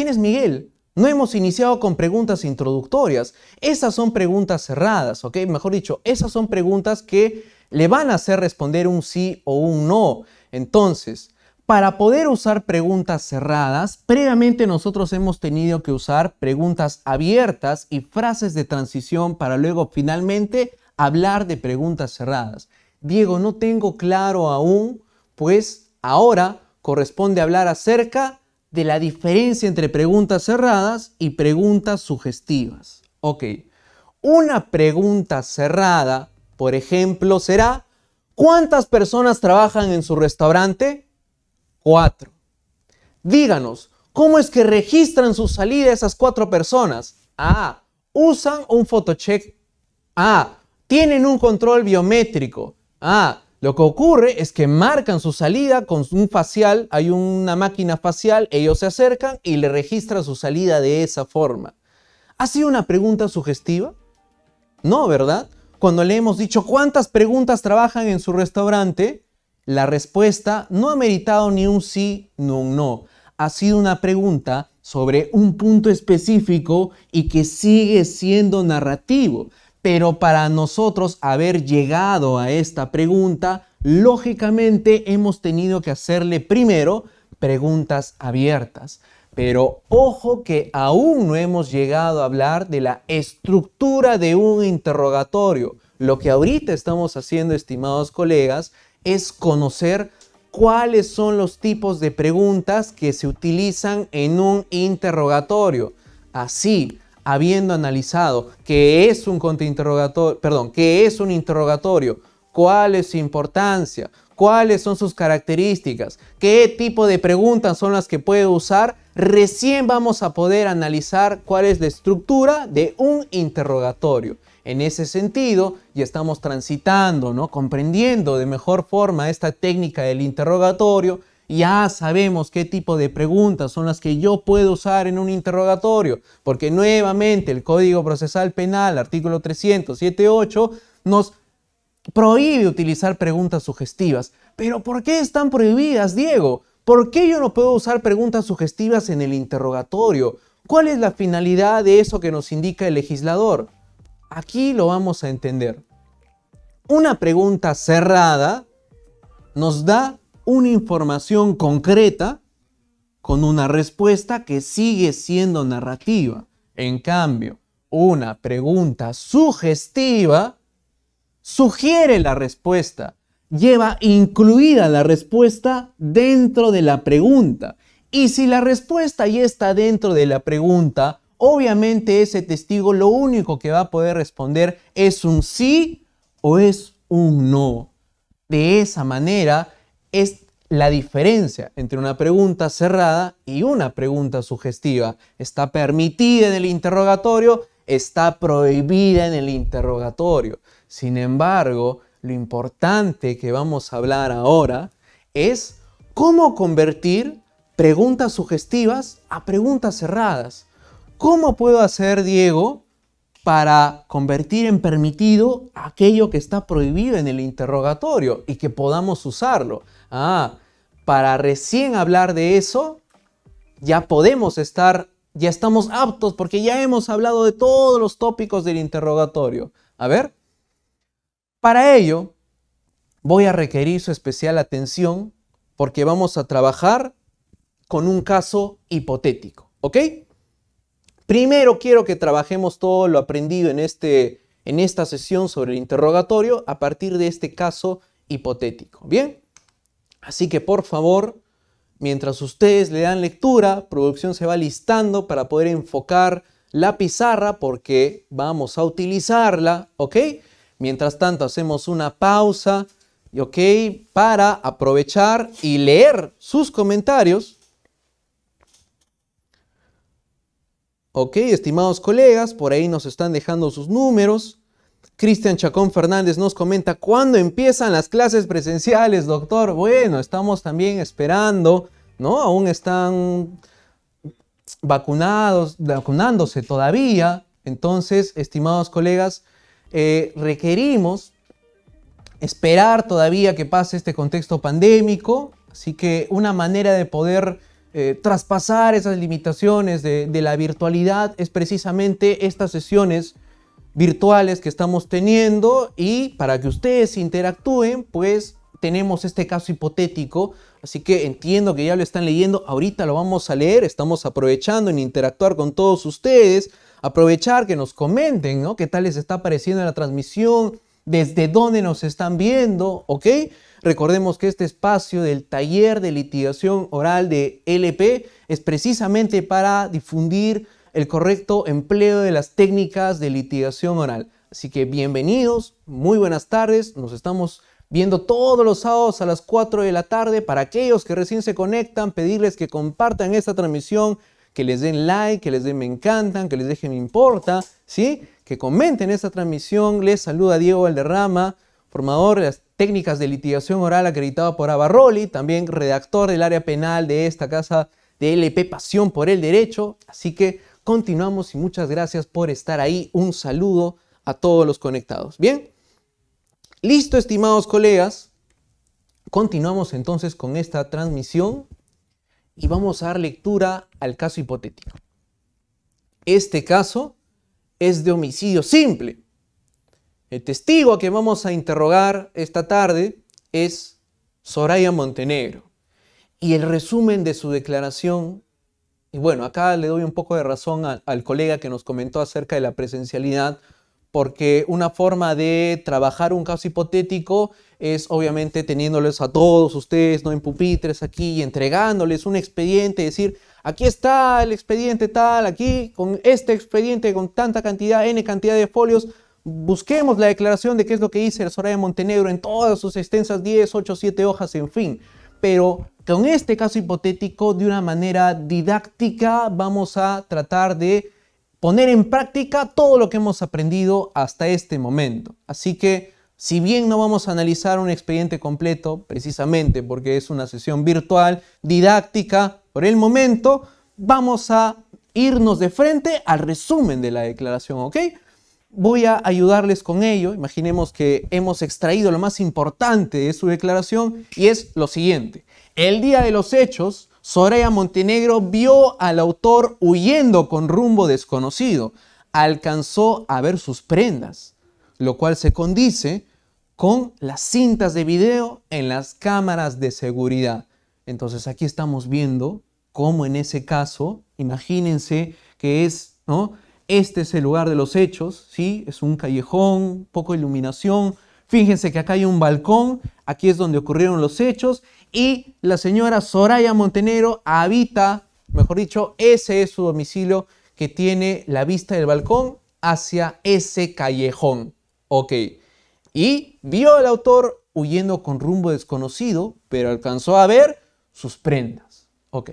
es Miguel? No hemos iniciado con preguntas introductorias. Esas son preguntas cerradas, ¿ok? Mejor dicho, esas son preguntas que le van a hacer responder un sí o un no. Entonces, para poder usar preguntas cerradas, previamente nosotros hemos tenido que usar preguntas abiertas y frases de transición para luego finalmente hablar de preguntas cerradas. Diego, no tengo claro aún, pues ahora corresponde hablar acerca de la diferencia entre preguntas cerradas y preguntas sugestivas. Ok, una pregunta cerrada, por ejemplo, será ¿cuántas personas trabajan en su restaurante? 4. Díganos, ¿cómo es que registran su salida esas 4 personas? A. Usan un photocheck. A. Tienen un control biométrico. A. Lo que ocurre es que marcan su salida con un facial, hay una máquina facial, ellos se acercan y le registran su salida de esa forma. ¿Ha sido una pregunta sugestiva? No, ¿verdad? Cuando le hemos dicho ¿cuántas preguntas trabajan en su restaurante? La respuesta no ha meritado ni un sí ni un no. Ha sido una pregunta sobre un punto específico y que sigue siendo narrativo. Pero para nosotros haber llegado a esta pregunta, lógicamente hemos tenido que hacerle primero preguntas abiertas. Pero ojo que aún no hemos llegado a hablar de la estructura de un interrogatorio. Lo que ahorita estamos haciendo, estimados colegas, es conocer cuáles son los tipos de preguntas que se utilizan en un interrogatorio. Así, habiendo analizado qué es un contrainterrogatorio, qué es un interrogatorio, cuál es su importancia, cuáles son sus características, qué tipo de preguntas son las que puede usar, recién vamos a poder analizar cuál es la estructura de un interrogatorio. En ese sentido, ya estamos transitando, ¿no? Comprendiendo de mejor forma esta técnica del interrogatorio. Ya sabemos qué tipo de preguntas son las que yo puedo usar en un interrogatorio, porque nuevamente el Código Procesal Penal, artículo 307.8, nos prohíbe utilizar preguntas sugestivas. ¿Pero por qué están prohibidas, Diego? ¿Por qué yo no puedo usar preguntas sugestivas en el interrogatorio? ¿Cuál es la finalidad de eso que nos indica el legislador? aquí lo vamos a entender. Una pregunta cerrada nos da una información concreta con una respuesta que sigue siendo narrativa. En cambio, una pregunta sugestiva sugiere la respuesta, lleva incluida la respuesta dentro de la pregunta. Y si la respuesta ya está dentro de la pregunta, obviamente ese testigo lo único que va a poder responder es un sí o es un no. De esa manera es la diferencia entre una pregunta cerrada y una pregunta sugestiva. Está permitida en el interrogatorio, está prohibida en el interrogatorio. Sin embargo, lo importante que vamos a hablar ahora es cómo convertir preguntas sugestivas a preguntas cerradas. ¿Cómo puedo hacer, Diego, para convertir en permitido aquello que está prohibido en el interrogatorio y que podamos usarlo? Para recién hablar de eso, ya estamos aptos porque ya hemos hablado de todos los tópicos del interrogatorio. A ver, para ello voy a requerir su especial atención porque vamos a trabajar con un caso hipotético, ¿ok? Primero quiero que trabajemos todo lo aprendido en esta sesión sobre el interrogatorio a partir de este caso hipotético, ¿bien? Así que por favor, mientras ustedes le dan lectura, producción se va listando para poder enfocar la pizarra porque vamos a utilizarla, ¿ok? Mientras tanto hacemos una pausa, ¿ok? Para aprovechar y leer sus comentarios. Ok, estimados colegas, por ahí nos están dejando sus números. Cristian Chacón Fernández nos comenta, ¿cuándo empiezan las clases presenciales, doctor? Bueno, estamos también esperando, ¿no? Aún están vacunándose todavía. Entonces, estimados colegas, requerimos esperar todavía que pase este contexto pandémico. Así que una manera de poder traspasar esas limitaciones de la virtualidad es precisamente estas sesiones virtuales que estamos teniendo, y para que ustedes interactúen, pues tenemos este caso hipotético. Así que entiendo que ya lo están leyendo, ahorita lo vamos a leer, estamos aprovechando en interactuar con todos ustedes, aprovechar que nos comenten, ¿no? ¿Qué tal les está pareciendo la transmisión? ¿Desde dónde nos están viendo? ¿Ok? Recordemos que este espacio del taller de litigación oral de LP es precisamente para difundir el correcto empleo de las técnicas de litigación oral. Así que bienvenidos, muy buenas tardes. Nos estamos viendo todos los sábados a las 4 de la tarde. Para aquellos que recién se conectan, pedirles que compartan esta transmisión, que les den like, que les den me encantan, que les dejen me importa, ¿sí? Que comenten esta transmisión. Les saluda Diego Valderrama, formador de las técnicas de litigación oral acreditado por Abarroli, también redactor del área penal de esta casa de LP Pasión por el Derecho. Así que continuamos y muchas gracias por estar ahí. Un saludo a todos los conectados. Bien, listo, estimados colegas. Continuamos entonces con esta transmisión y vamos a dar lectura al caso hipotético. Este caso es de homicidio simple. El testigo que vamos a interrogar esta tarde es Soraya Montenegro. Y el resumen de su declaración, y bueno, acá le doy un poco de razón al colega que nos comentó acerca de la presencialidad, porque una forma de trabajar un caso hipotético es obviamente teniéndoles a todos ustedes, ¿no?, en pupitres aquí y entregándoles un expediente, decir, aquí está el expediente tal, aquí con este expediente con tanta cantidad, n cantidad de folios, busquemos la declaración de qué es lo que dice Soraya Montenegro en todas sus extensas 10, 8, 7 hojas, en fin. Pero con este caso hipotético, de una manera didáctica, vamos a tratar de poner en práctica todo lo que hemos aprendido hasta este momento. Así que, si bien no vamos a analizar un expediente completo, precisamente porque es una sesión virtual, didáctica, por el momento, vamos a irnos de frente al resumen de la declaración, ¿ok? Voy a ayudarles con ello. Imaginemos que hemos extraído lo más importante de su declaración y es lo siguiente. El día de los hechos, Soraya Montenegro vio al autor huyendo con rumbo desconocido. alcanzó a ver sus prendas, lo cual se condice con las cintas de video en las cámaras de seguridad. Entonces aquí estamos viendo cómo en ese caso, imagínense que es, ¿no? Este es el lugar de los hechos, ¿sí? Es un callejón, poco iluminación. Fíjense que acá hay un balcón, aquí es donde ocurrieron los hechos y la señora Soraya Montenegro habita, mejor dicho, ese es su domicilio que tiene la vista del balcón hacia ese callejón. Ok. Y vio al autor huyendo con rumbo desconocido, pero alcanzó a ver sus prendas. Ok.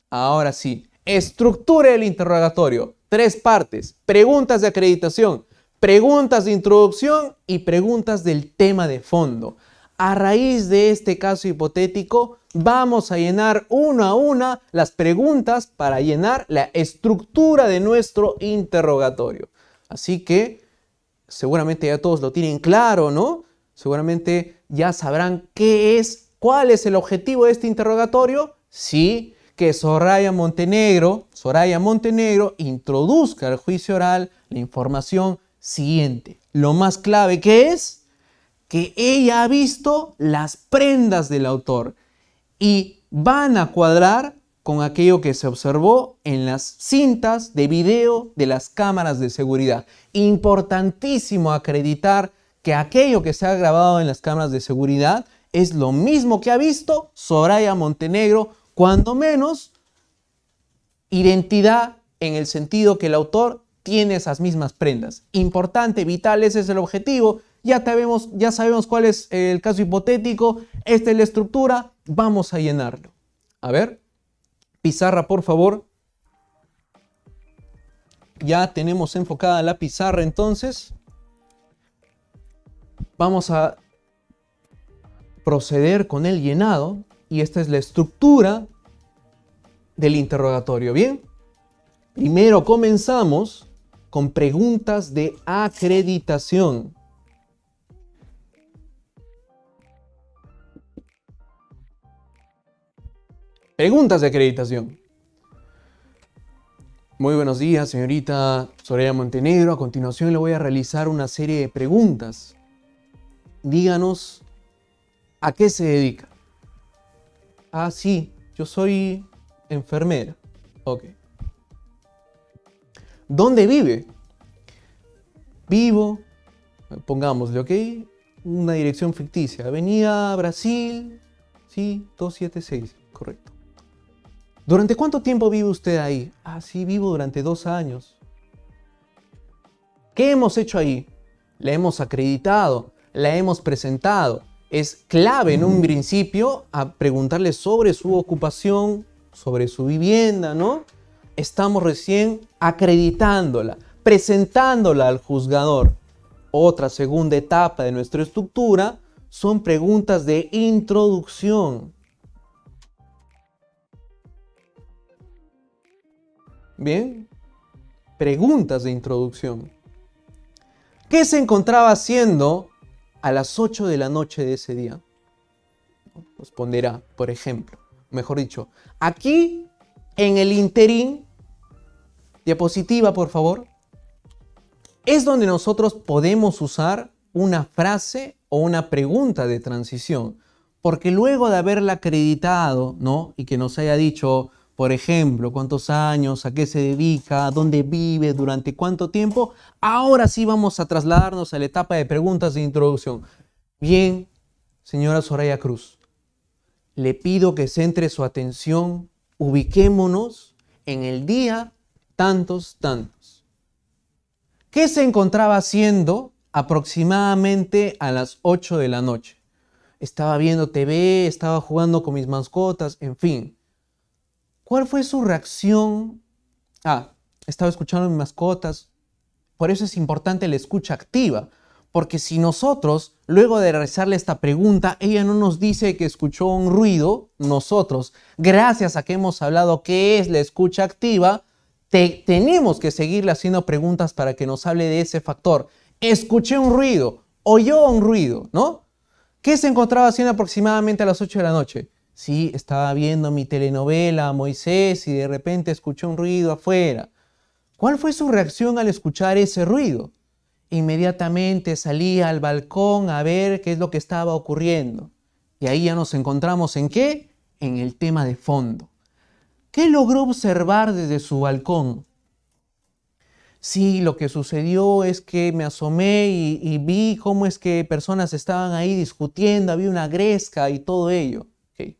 Ahora sí, estructura el interrogatorio. 3 partes: preguntas de acreditación, preguntas de introducción y preguntas del tema de fondo. A raíz de este caso hipotético, vamos a llenar una a una las preguntas para llenar la estructura de nuestro interrogatorio. Así que seguramente ya todos lo tienen claro, ¿no? Seguramente ya sabrán cuál es el objetivo de este interrogatorio. Sí, que Soraya Montenegro introduzca al juicio oral la información siguiente. Lo más clave que es que ella ha visto las prendas del autor y van a cuadrar con aquello que se observó en las cintas de video de las cámaras de seguridad. Importantísimo acreditar que aquello que se ha grabado en las cámaras de seguridad es lo mismo que ha visto Soraya Montenegro, cuando menos identidad en el sentido que el autor tiene esas mismas prendas. Importante, vital, ese es el objetivo. Ya sabemos cuál es el caso hipotético. Esta es la estructura. Vamos a llenarlo. A ver, pizarra, por favor. Ya tenemos enfocada la pizarra, entonces. Vamos a proceder con el llenado. Y esta es la estructura del interrogatorio. Bien, primero comenzamos con preguntas de acreditación. Preguntas de acreditación. Muy buenos días, señorita Soraya Montenegro. A continuación le voy a realizar una serie de preguntas. Díganos, ¿a qué se dedica? Ah, sí, yo soy enfermera. Ok. ¿Dónde vive? Vivo, pongámosle, ok, una dirección ficticia. Avenida Brasil, sí, 276, correcto. ¿Durante cuánto tiempo vive usted ahí? Ah, sí, vivo durante 2 años. ¿Qué hemos hecho ahí? La hemos acreditado, la hemos presentado. Es clave en un principio a preguntarle sobre su ocupación, sobre su vivienda, ¿no? Estamos recién acreditándola, presentándola al juzgador. Otra segunda etapa de nuestra estructura son preguntas de introducción. Bien, preguntas de introducción. ¿Qué se encontraba haciendo a las 8 de la noche de ese día? Responderá, por ejemplo, mejor dicho, aquí en el interín, diapositiva por favor, es donde nosotros podemos usar una frase o una pregunta de transición, porque luego de haberla acreditado, ¿no? Y que nos haya dicho, por ejemplo, cuántos años, a qué se dedica, dónde vive, durante cuánto tiempo, ahora sí vamos a trasladarnos a la etapa de preguntas de introducción. Bien, señora Soraya Cruz, le pido que centre su atención, ubiquémonos en el día tantos. ¿Qué se encontraba haciendo aproximadamente a las 8 de la noche? Estaba viendo TV, estaba jugando con mis mascotas, en fin. ¿Cuál fue su reacción? Estaba escuchando a mis mascotas. Por eso es importante la escucha activa. Porque si nosotros, luego de realizarle esta pregunta, ella no nos dice que escuchó un ruido, nosotros, gracias a que hemos hablado qué es la escucha activa, tenemos que seguirle haciendo preguntas para que nos hable de ese factor. Escuché un ruido, oyó un ruido, ¿no? ¿Qué se encontraba haciendo aproximadamente a las 8 de la noche? Sí, estaba viendo mi telenovela Moisés y de repente escuché un ruido afuera. ¿Cuál fue su reacción al escuchar ese ruido? Inmediatamente salía al balcón a ver qué es lo que estaba ocurriendo. Y ahí ya nos encontramos ¿en qué? En el tema de fondo. ¿Qué logró observar desde su balcón? Sí, lo que sucedió es que me asomé y vi cómo es que personas estaban ahí discutiendo, había una gresca y todo ello. Okay.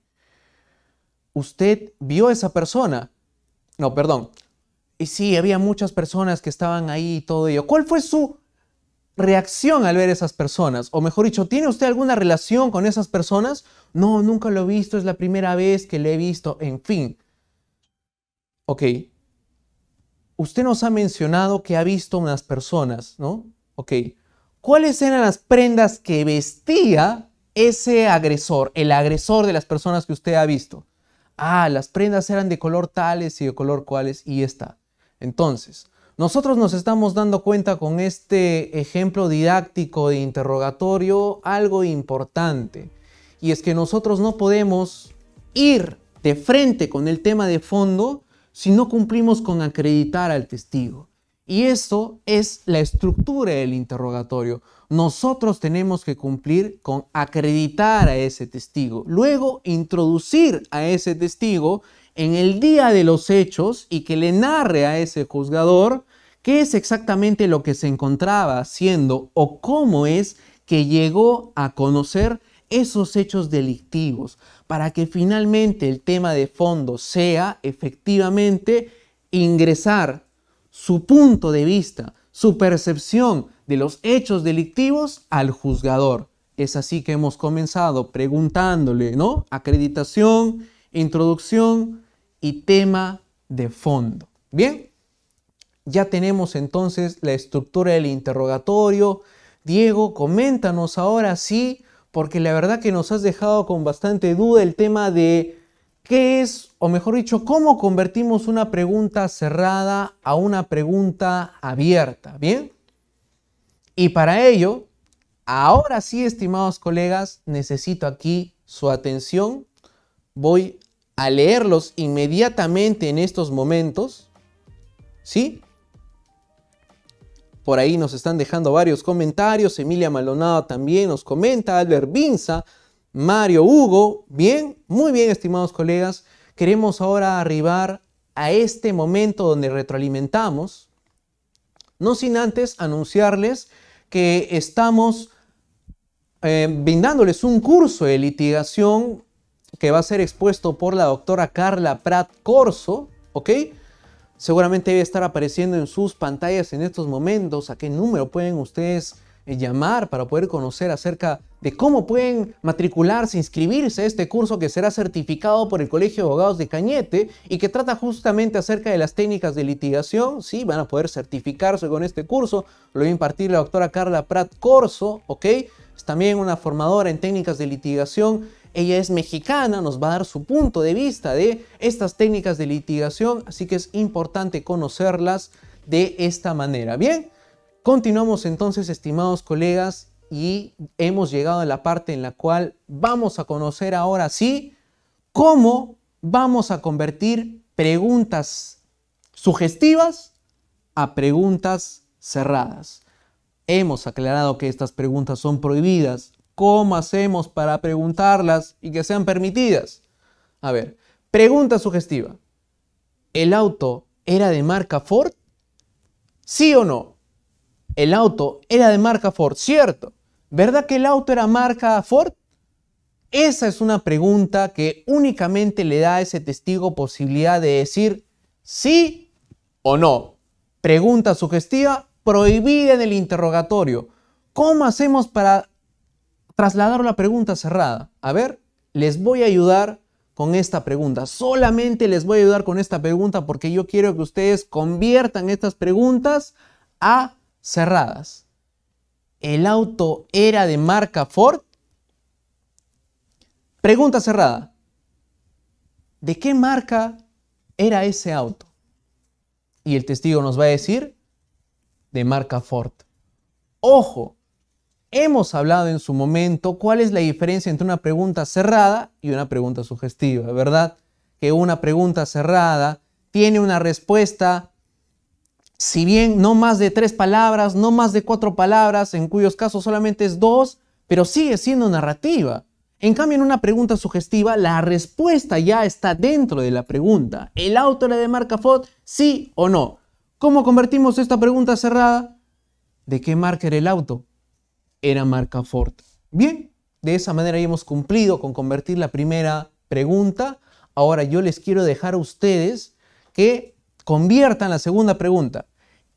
¿Usted vio a esa persona? No, perdón. Y sí, había muchas personas que estaban ahí y todo ello. ¿Cuál fue su reacción al ver esas personas? O mejor dicho, ¿tiene usted alguna relación con esas personas? No, nunca lo he visto, es la primera vez que lo he visto, en fin. Ok. Usted nos ha mencionado que ha visto unas personas, ¿no? Ok. ¿Cuáles eran las prendas que vestía ese agresor, el agresor de las personas que usted ha visto? Ah, las prendas eran de color tales y de color cuales y está. Entonces, nosotros nos estamos dando cuenta con este ejemplo didáctico de interrogatorio algo importante. Y es que nosotros no podemos ir de frente con el tema de fondo si no cumplimos con acreditar al testigo. Y eso es la estructura del interrogatorio. Nosotros tenemos que cumplir con acreditar a ese testigo. Luego, introducir a ese testigo en el día de los hechos y que le narre a ese juzgador qué es exactamente lo que se encontraba haciendo o cómo es que llegó a conocer esos hechos delictivos, para que finalmente el tema de fondo sea efectivamente ingresar su punto de vista, su percepción de los hechos delictivos al juzgador. Es así que hemos comenzado preguntándole, ¿no? Acreditación, introducción y tema de fondo. Bien, ya tenemos entonces la estructura del interrogatorio. Diego, coméntanos ahora sí, porque la verdad que nos has dejado con bastante duda el tema de qué es, o mejor dicho, cómo convertimos una pregunta cerrada a una pregunta abierta, ¿bien? Y para ello, ahora sí, estimados colegas, necesito aquí su atención. Voy a leerlos inmediatamente en estos momentos, ¿sí? Por ahí nos están dejando varios comentarios. Emilia Maldonado también nos comenta. Albert Binza, Mario Hugo. Bien, muy bien, estimados colegas. Queremos ahora arribar a este momento donde retroalimentamos. No sin antes anunciarles que estamos brindándoles un curso de litigación que va a ser expuesto por la doctora Carla Prat Corso, ¿ok? Seguramente debe estar apareciendo en sus pantallas en estos momentos. ¿A qué número pueden ustedes llamar para poder conocer acerca de cómo pueden matricularse, inscribirse a este curso que será certificado por el Colegio de Abogados de Cañete y que trata justamente acerca de las técnicas de litigación? Sí, van a poder certificarse con este curso. Lo va a impartir la doctora Carla Prat Corso, ¿ok? Es también una formadora en técnicas de litigación. Ella es mexicana, nos va a dar su punto de vista de estas técnicas de litigación, así que es importante conocerlas de esta manera. Bien, continuamos entonces, estimados colegas, y hemos llegado a la parte en la cual vamos a conocer ahora sí cómo vamos a convertir preguntas sugestivas a preguntas cerradas. Hemos aclarado que estas preguntas son prohibidas. ¿Cómo hacemos para preguntarlas y que sean permitidas? A ver, pregunta sugestiva. ¿El auto era de marca Ford? ¿Sí o no? El auto era de marca Ford, ¿cierto? ¿Verdad que el auto era marca Ford? Esa es una pregunta que únicamente le da a ese testigo posibilidad de decir sí o no. Pregunta sugestiva prohibida en el interrogatorio. ¿Cómo hacemos para trasladar la pregunta cerrada? A ver, les voy a ayudar con esta pregunta. Solamente les voy a ayudar con esta pregunta porque yo quiero que ustedes conviertan estas preguntas a cerradas. ¿El auto era de marca Ford? Pregunta cerrada. ¿De qué marca era ese auto? Y el testigo nos va a decir de marca Ford. Ojo. Hemos hablado en su momento cuál es la diferencia entre una pregunta cerrada y una pregunta sugestiva, ¿verdad? Que una pregunta cerrada tiene una respuesta Si bien no más de 3 palabras, no más de 4 palabras, en cuyos casos solamente es 2, pero sigue siendo narrativa. En cambio, en una pregunta sugestiva, la respuesta ya está dentro de la pregunta. ¿El auto era de marca Ford? ¿Sí o no? ¿Cómo convertimos esta pregunta cerrada? ¿De qué marca era el auto? Era marca Ford. Bien, de esa manera ya hemos cumplido con convertir la primera pregunta. Ahora yo les quiero dejar a ustedes que conviertan la segunda pregunta.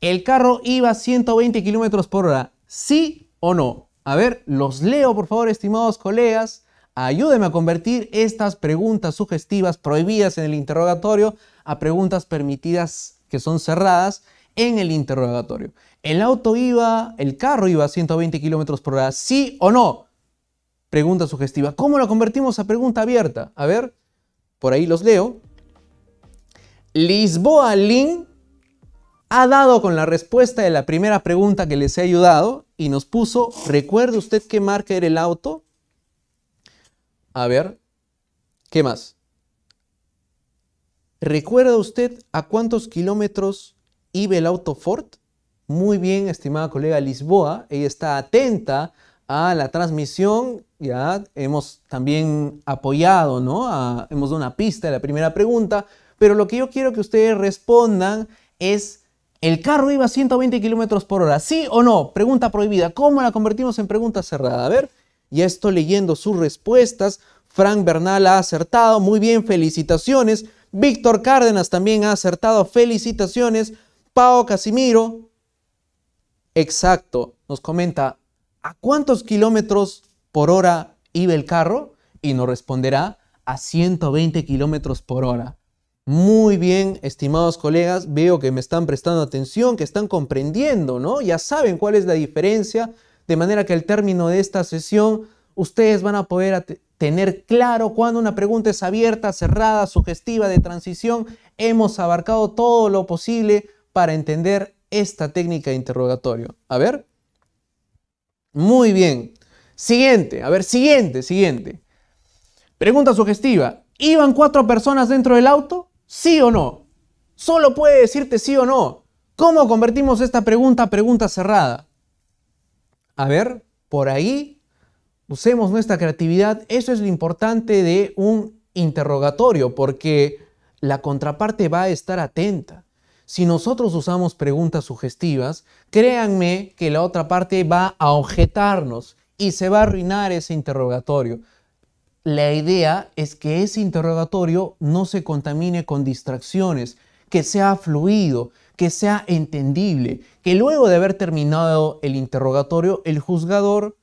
¿El carro iba a 120 kilómetros por hora? ¿Sí o no? A ver, los leo por favor, estimados colegas. Ayúdenme a convertir estas preguntas sugestivas prohibidas en el interrogatorio a preguntas permitidas que son cerradas en el interrogatorio. ¿El carro iba a 120 kilómetros por hora? ¿Sí o no? Pregunta sugestiva. ¿Cómo lo convertimos a pregunta abierta? A ver, por ahí los leo. Lisboa Lin ha dado con la respuesta de la primera pregunta que les he ayudado y nos puso, ¿recuerda usted qué marca era el auto? A ver, ¿qué más? ¿Recuerda usted a cuántos kilómetros iba el auto Ford? Muy bien, estimada colega Lisboa, ella está atenta a la transmisión, ya hemos también apoyado, ¿no? Hemos dado una pista de la primera pregunta, pero lo que yo quiero que ustedes respondan es, ¿el carro iba a 120 kilómetros por hora? ¿Sí o no? Pregunta prohibida. ¿Cómo la convertimos en pregunta cerrada? A ver, ya estoy leyendo sus respuestas. Frank Bernal ha acertado. Muy bien, felicitaciones. Víctor Cárdenas también ha acertado. Felicitaciones. Pao Casimiro. Exacto. Nos comenta, ¿a cuántos kilómetros por hora iba el carro? Y nos responderá, a 120 kilómetros por hora. Muy bien, estimados colegas, veo que me están prestando atención, que están comprendiendo, ¿no? Ya saben cuál es la diferencia, de manera que al término de esta sesión ustedes van a poder tener claro cuando una pregunta es abierta, cerrada, sugestiva, de transición. Hemos abarcado todo lo posible para entender esta técnica de interrogatorio. A ver. Muy bien. Siguiente, a ver, siguiente. Pregunta sugestiva. ¿Iban 4 personas dentro del auto? ¿Sí o no? Solo puede decirte sí o no. ¿Cómo convertimos esta pregunta a pregunta cerrada? A ver, por ahí usemos nuestra creatividad. Eso es lo importante de un interrogatorio, porque la contraparte va a estar atenta. Si nosotros usamos preguntas sugestivas, créanme que la otra parte va a objetarnos y se va a arruinar ese interrogatorio. La idea es que ese interrogatorio no se contamine con distracciones, que sea fluido, que sea entendible, que luego de haber terminado el interrogatorio, el juzgador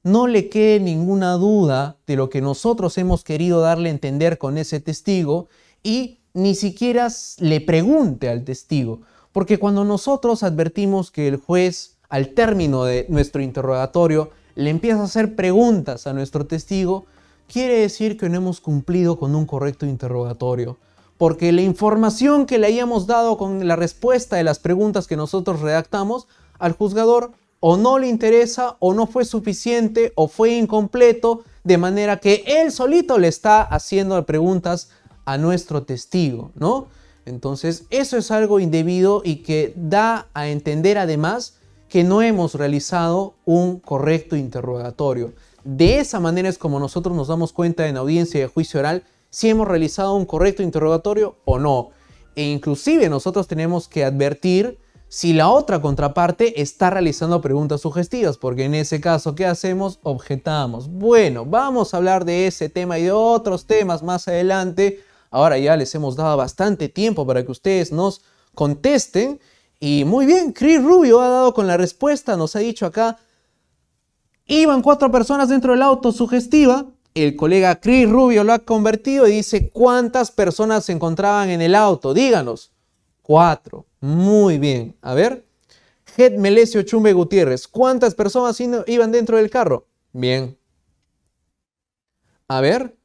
no le quede ninguna duda de lo que nosotros hemos querido darle a entender con ese testigo y ni siquiera le pregunte al testigo. Porque cuando nosotros advertimos que el juez, al término de nuestro interrogatorio, le empieza a hacer preguntas a nuestro testigo, quiere decir que no hemos cumplido con un correcto interrogatorio, porque la información que le hayamos dado con la respuesta de las preguntas que nosotros redactamos, al juzgador o no le interesa, o no fue suficiente, o fue incompleto, de manera que él solito le está haciendo preguntas a nuestro testigo, ¿no? Entonces, eso es algo indebido y que da a entender además que no hemos realizado un correcto interrogatorio. De esa manera es como nosotros nos damos cuenta en audiencia de juicio oral si hemos realizado un correcto interrogatorio o no. E inclusive nosotros tenemos que advertir si la otra contraparte está realizando preguntas sugestivas, porque en ese caso, ¿qué hacemos? Objetamos. Bueno, vamos a hablar de ese tema y de otros temas más adelante. Ahora ya les hemos dado bastante tiempo para que ustedes nos contesten. Y muy bien, Chris Rubio ha dado con la respuesta, nos ha dicho acá, iban 4 personas dentro del auto, sugestiva. El colega Chris Rubio lo ha convertido y dice, ¿cuántas personas se encontraban en el auto? Díganos. 4. Muy bien. A ver. Hed Melesio Chumbe Gutiérrez. ¿Cuántas personas iban dentro del carro? Bien. A ver.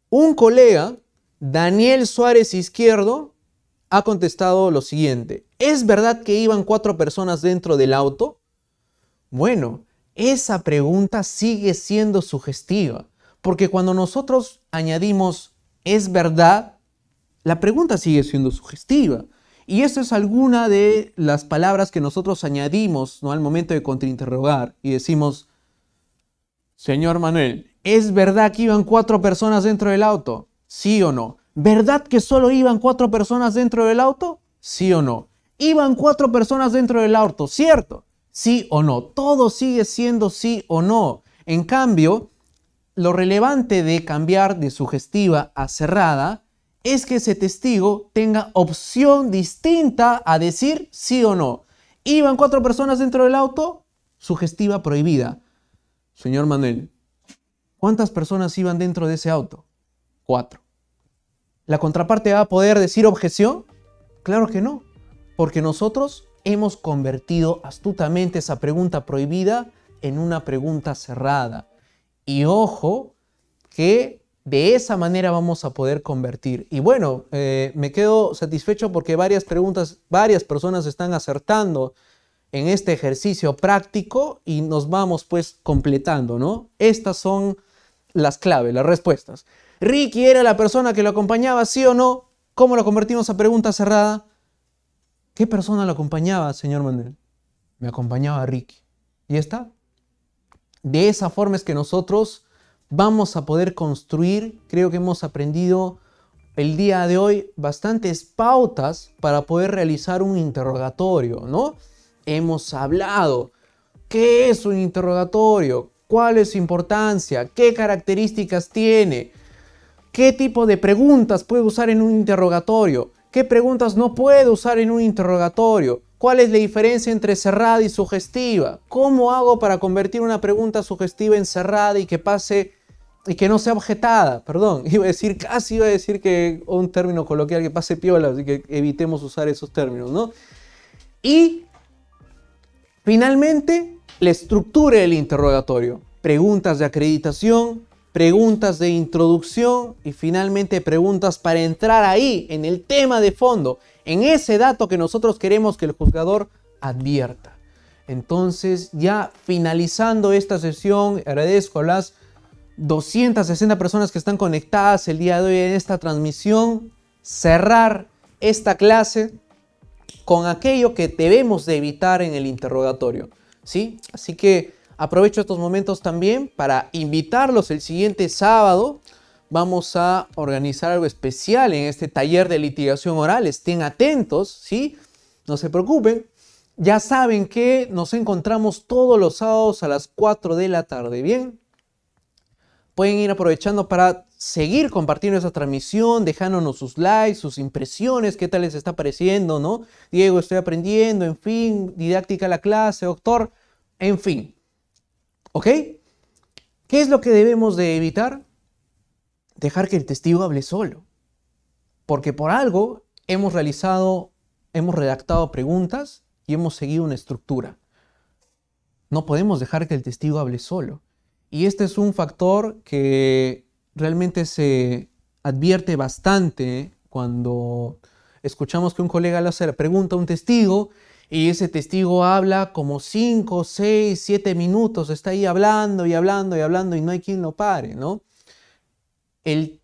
Un colega, Daniel Suárez Izquierdo, ha contestado lo siguiente. ¿Es verdad que iban 4 personas dentro del auto? Bueno, esa pregunta sigue siendo sugestiva, porque cuando nosotros añadimos ¿es verdad?, la pregunta sigue siendo sugestiva. Y esa es alguna de las palabras que nosotros añadimos, ¿no?, al momento de contrainterrogar y decimos: señor Manuel, ¿es verdad que iban 4 personas dentro del auto? ¿Sí o no? ¿Verdad que solo iban 4 personas dentro del auto? ¿Sí o no? ¿Iban 4 personas dentro del auto, cierto? ¿Sí o no? Todo sigue siendo sí o no. En cambio, lo relevante de cambiar de sugestiva a cerrada es que ese testigo tenga opción distinta a decir sí o no. ¿Iban 4 personas dentro del auto? Sugestiva prohibida. Señor Manuel, ¿cuántas personas iban dentro de ese auto? 4. ¿La contraparte va a poder decir objeción? Claro que no, porque nosotros hemos convertido astutamente esa pregunta prohibida en una pregunta cerrada. Y ojo, que de esa manera vamos a poder convertir. Y bueno, me quedo satisfecho porque varias personas están acertando en este ejercicio práctico y nos vamos pues completando, ¿no? Estas son las claves, las respuestas. ¿Ricky era la persona que lo acompañaba, sí o no? ¿Cómo lo convertimos a pregunta cerrada? ¿Qué persona lo acompañaba, señor Manuel? Me acompañaba Ricky. ¿Y está? De esa forma es que nosotros vamos a poder construir. Creo que hemos aprendido el día de hoy bastantes pautas para poder realizar un interrogatorio, ¿no? Hemos hablado qué es un interrogatorio, cuál es su importancia, qué características tiene, qué tipo de preguntas puede usar en un interrogatorio, qué preguntas no puede usar en un interrogatorio, cuál es la diferencia entre cerrada y sugestiva, cómo hago para convertir una pregunta sugestiva en cerrada y que pase y que no sea objetada. Perdón, casi iba a decir que un término coloquial, que pase piola, así que evitemos usar esos términos, ¿no? Y finalmente, la estructura del interrogatorio: preguntas de acreditación, preguntas de introducción y finalmente preguntas para entrar ahí en el tema de fondo, en ese dato que nosotros queremos que el juzgador advierta. Entonces, ya finalizando esta sesión, agradezco a las 260 personas que están conectadas el día de hoy en esta transmisión. Cerrar esta clase con aquello que debemos de evitar en el interrogatorio, ¿sí? Así que aprovecho estos momentos también para invitarlos el siguiente sábado. Vamos a organizar algo especial en este taller de litigación oral. Estén atentos, ¿sí? No se preocupen. Ya saben que nos encontramos todos los sábados a las 4 de la tarde, ¿bien? Pueden ir aprovechando para seguir compartiendo esa transmisión, dejándonos sus likes, sus impresiones, qué tal les está pareciendo, ¿no? Diego, estoy aprendiendo, en fin, didáctica la clase, doctor, en fin. ¿Ok? ¿Qué es lo que debemos de evitar? Dejar que el testigo hable solo. Porque por algo hemos redactado preguntas y hemos seguido una estructura. No podemos dejar que el testigo hable solo. Y este es un factor que realmente se advierte bastante cuando escuchamos que un colega le hace la pregunta a un testigo y ese testigo habla como 5, 6, 7 minutos, está ahí hablando y hablando y hablando y no hay quien lo pare, ¿no? El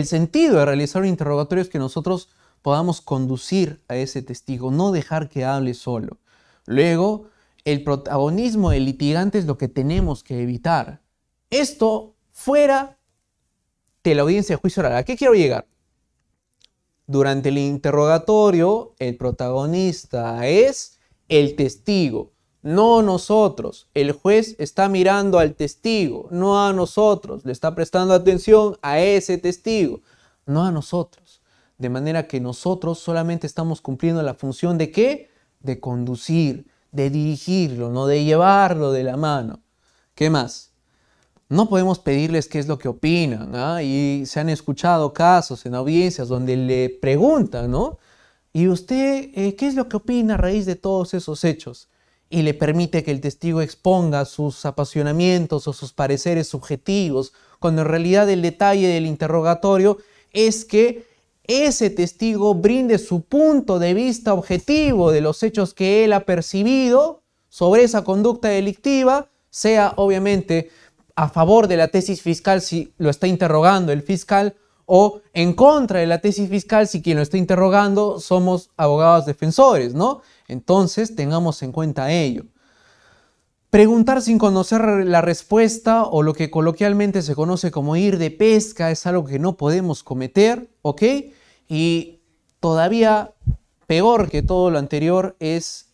sentido de realizar un interrogatorio es que nosotros podamos conducir a ese testigo, no dejar que hable solo. Luego, el protagonismo del litigante es lo que tenemos que evitar. Esto fuera de la audiencia de juicio oral. ¿A qué quiero llegar? Durante el interrogatorio, el protagonista es el testigo, no nosotros. El juez está mirando al testigo, no a nosotros. Le está prestando atención a ese testigo, no a nosotros. De manera que nosotros solamente estamos cumpliendo la función ¿de qué? De conducir, de dirigirlo, no de llevarlo de la mano. ¿Qué más? No podemos pedirles qué es lo que opinan, ¿ah? Y se han escuchado casos en audiencias donde le preguntan, ¿no? ¿Y usted qué es lo que opina a raíz de todos esos hechos? Y le permite que el testigo exponga sus apasionamientos o sus pareceres subjetivos, cuando en realidad el detalle del interrogatorio es que ese testigo brinde su punto de vista objetivo de los hechos que él ha percibido sobre esa conducta delictiva, sea obviamente a favor de la tesis fiscal si lo está interrogando el fiscal, o en contra de la tesis fiscal si quien lo está interrogando somos abogados defensores, ¿no? Entonces tengamos en cuenta ello. Preguntar sin conocer la respuesta o lo que coloquialmente se conoce como ir de pesca es algo que no podemos cometer, ¿ok? Y todavía peor que todo lo anterior es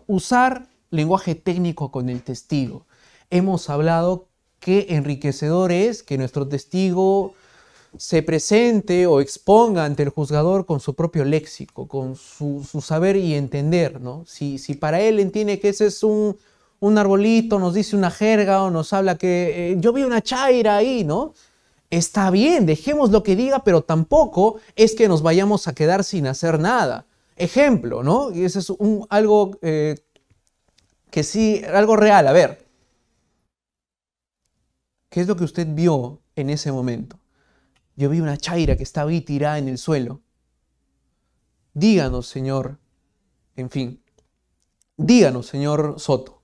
usar lenguaje técnico con el testigo. Hemos hablado qué enriquecedor es que nuestro testigo se presente o exponga ante el juzgador con su propio léxico, con su saber y entender, ¿no? Si para él entiende que ese es un arbolito, nos dice una jerga o nos habla que yo vi una chaira ahí, ¿no? Está bien, dejemos lo que diga, pero tampoco es que nos vayamos a quedar sin hacer nada. Ejemplo, ¿no? Y ese es algo que sí, algo real. A ver, ¿qué es lo que usted vio en ese momento? Yo vi una chaira que estaba ahí tirada en el suelo. Díganos, señor, díganos, señor Soto.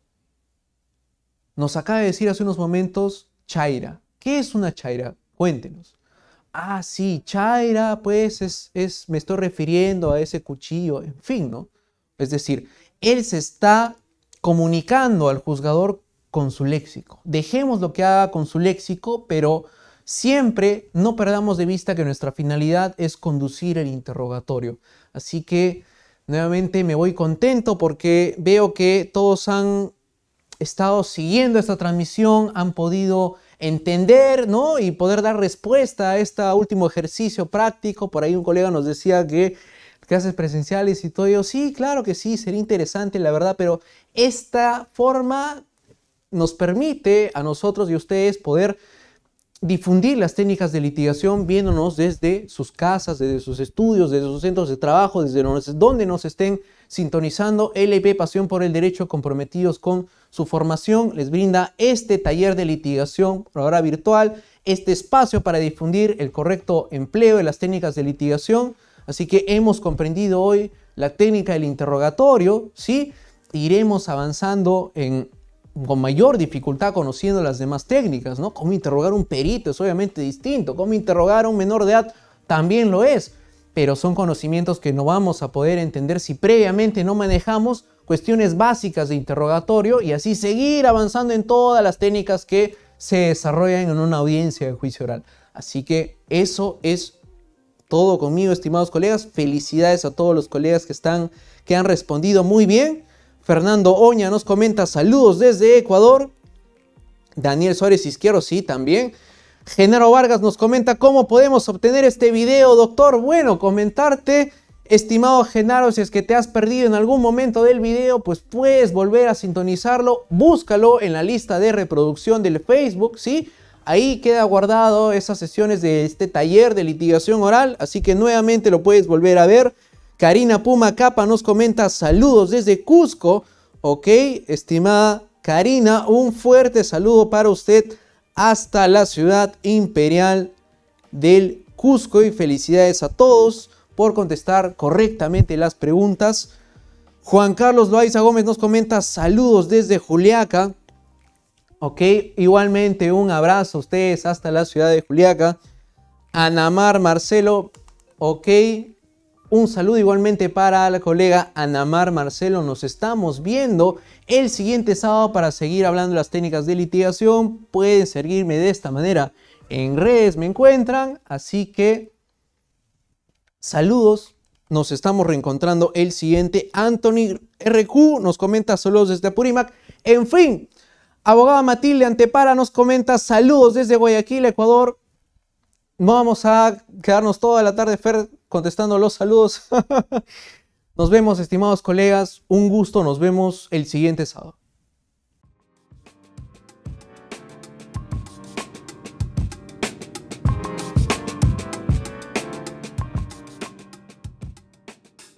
Nos acaba de decir hace unos momentos chaira. ¿Qué es una chaira? Cuéntenos. Ah, sí, chaira, pues me estoy refiriendo a ese cuchillo, en fin, ¿no? Es decir, él se está comunicando al juzgador con su léxico. Dejemos lo que haga con su léxico, pero siempre no perdamos de vista que nuestra finalidad es conducir el interrogatorio. Así que nuevamente me voy contento porque veo que todos han estado siguiendo esta transmisión, han podido entender, ¿no? Y poder dar respuesta a este último ejercicio práctico. Por ahí un colega nos decía que clases presenciales y todo. Yo, sí, claro que sí, sería interesante, la verdad, pero esta forma nos permite a nosotros y a ustedes poder difundir las técnicas de litigación viéndonos desde sus casas, desde sus estudios, desde sus centros de trabajo, desde donde nos estén sintonizando. LP Pasión por el Derecho, comprometidos con su formación, les brinda este taller de litigación por ahora virtual, este espacio para difundir el correcto empleo de las técnicas de litigación. Así que hemos comprendido hoy la técnica del interrogatorio, ¿sí? Iremos avanzando con mayor dificultad conociendo las demás técnicas, ¿no? Cómo interrogar a un perito es obviamente distinto, cómo interrogar a un menor de edad también lo es, pero son conocimientos que no vamos a poder entender si previamente no manejamos cuestiones básicas de interrogatorio y así seguir avanzando en todas las técnicas que se desarrollan en una audiencia de juicio oral. Así que eso es todo conmigo, estimados colegas. Felicidades a todos los colegas que han respondido muy bien. Fernando Oña nos comenta saludos desde Ecuador. Daniel Suárez Izquierdo, sí, también. Genaro Vargas nos comenta cómo podemos obtener este video, doctor. Bueno, comentarte, estimado Genaro, si es que te has perdido en algún momento del video, pues puedes volver a sintonizarlo. Búscalo en la lista de reproducción del Facebook, ¿sí? Ahí queda guardado esas sesiones de este taller de litigación oral, así que nuevamente lo puedes volver a ver. Karina Puma Capa nos comenta saludos desde Cusco. Ok, estimada Karina, un fuerte saludo para usted hasta la ciudad imperial del Cusco y felicidades a todos por contestar correctamente las preguntas. Juan Carlos Loaiza Gómez nos comenta saludos desde Juliaca. Ok, igualmente un abrazo a ustedes hasta la ciudad de Juliaca. Anamar Marcelo, ok, un saludo igualmente para la colega Anamar Marcelo. Nos estamos viendo el siguiente sábado para seguir hablando de las técnicas de litigación. Pueden seguirme de esta manera en redes, me encuentran. Así que saludos, nos estamos reencontrando el siguiente. Anthony RQ nos comenta saludos desde Apurímac. En fin, abogada Matilde Antepara nos comenta saludos desde Guayaquil, Ecuador. No vamos a quedarnos toda la tarde, Fer, contestando los saludos. Nos vemos, estimados colegas. Un gusto. Nos vemos el siguiente sábado.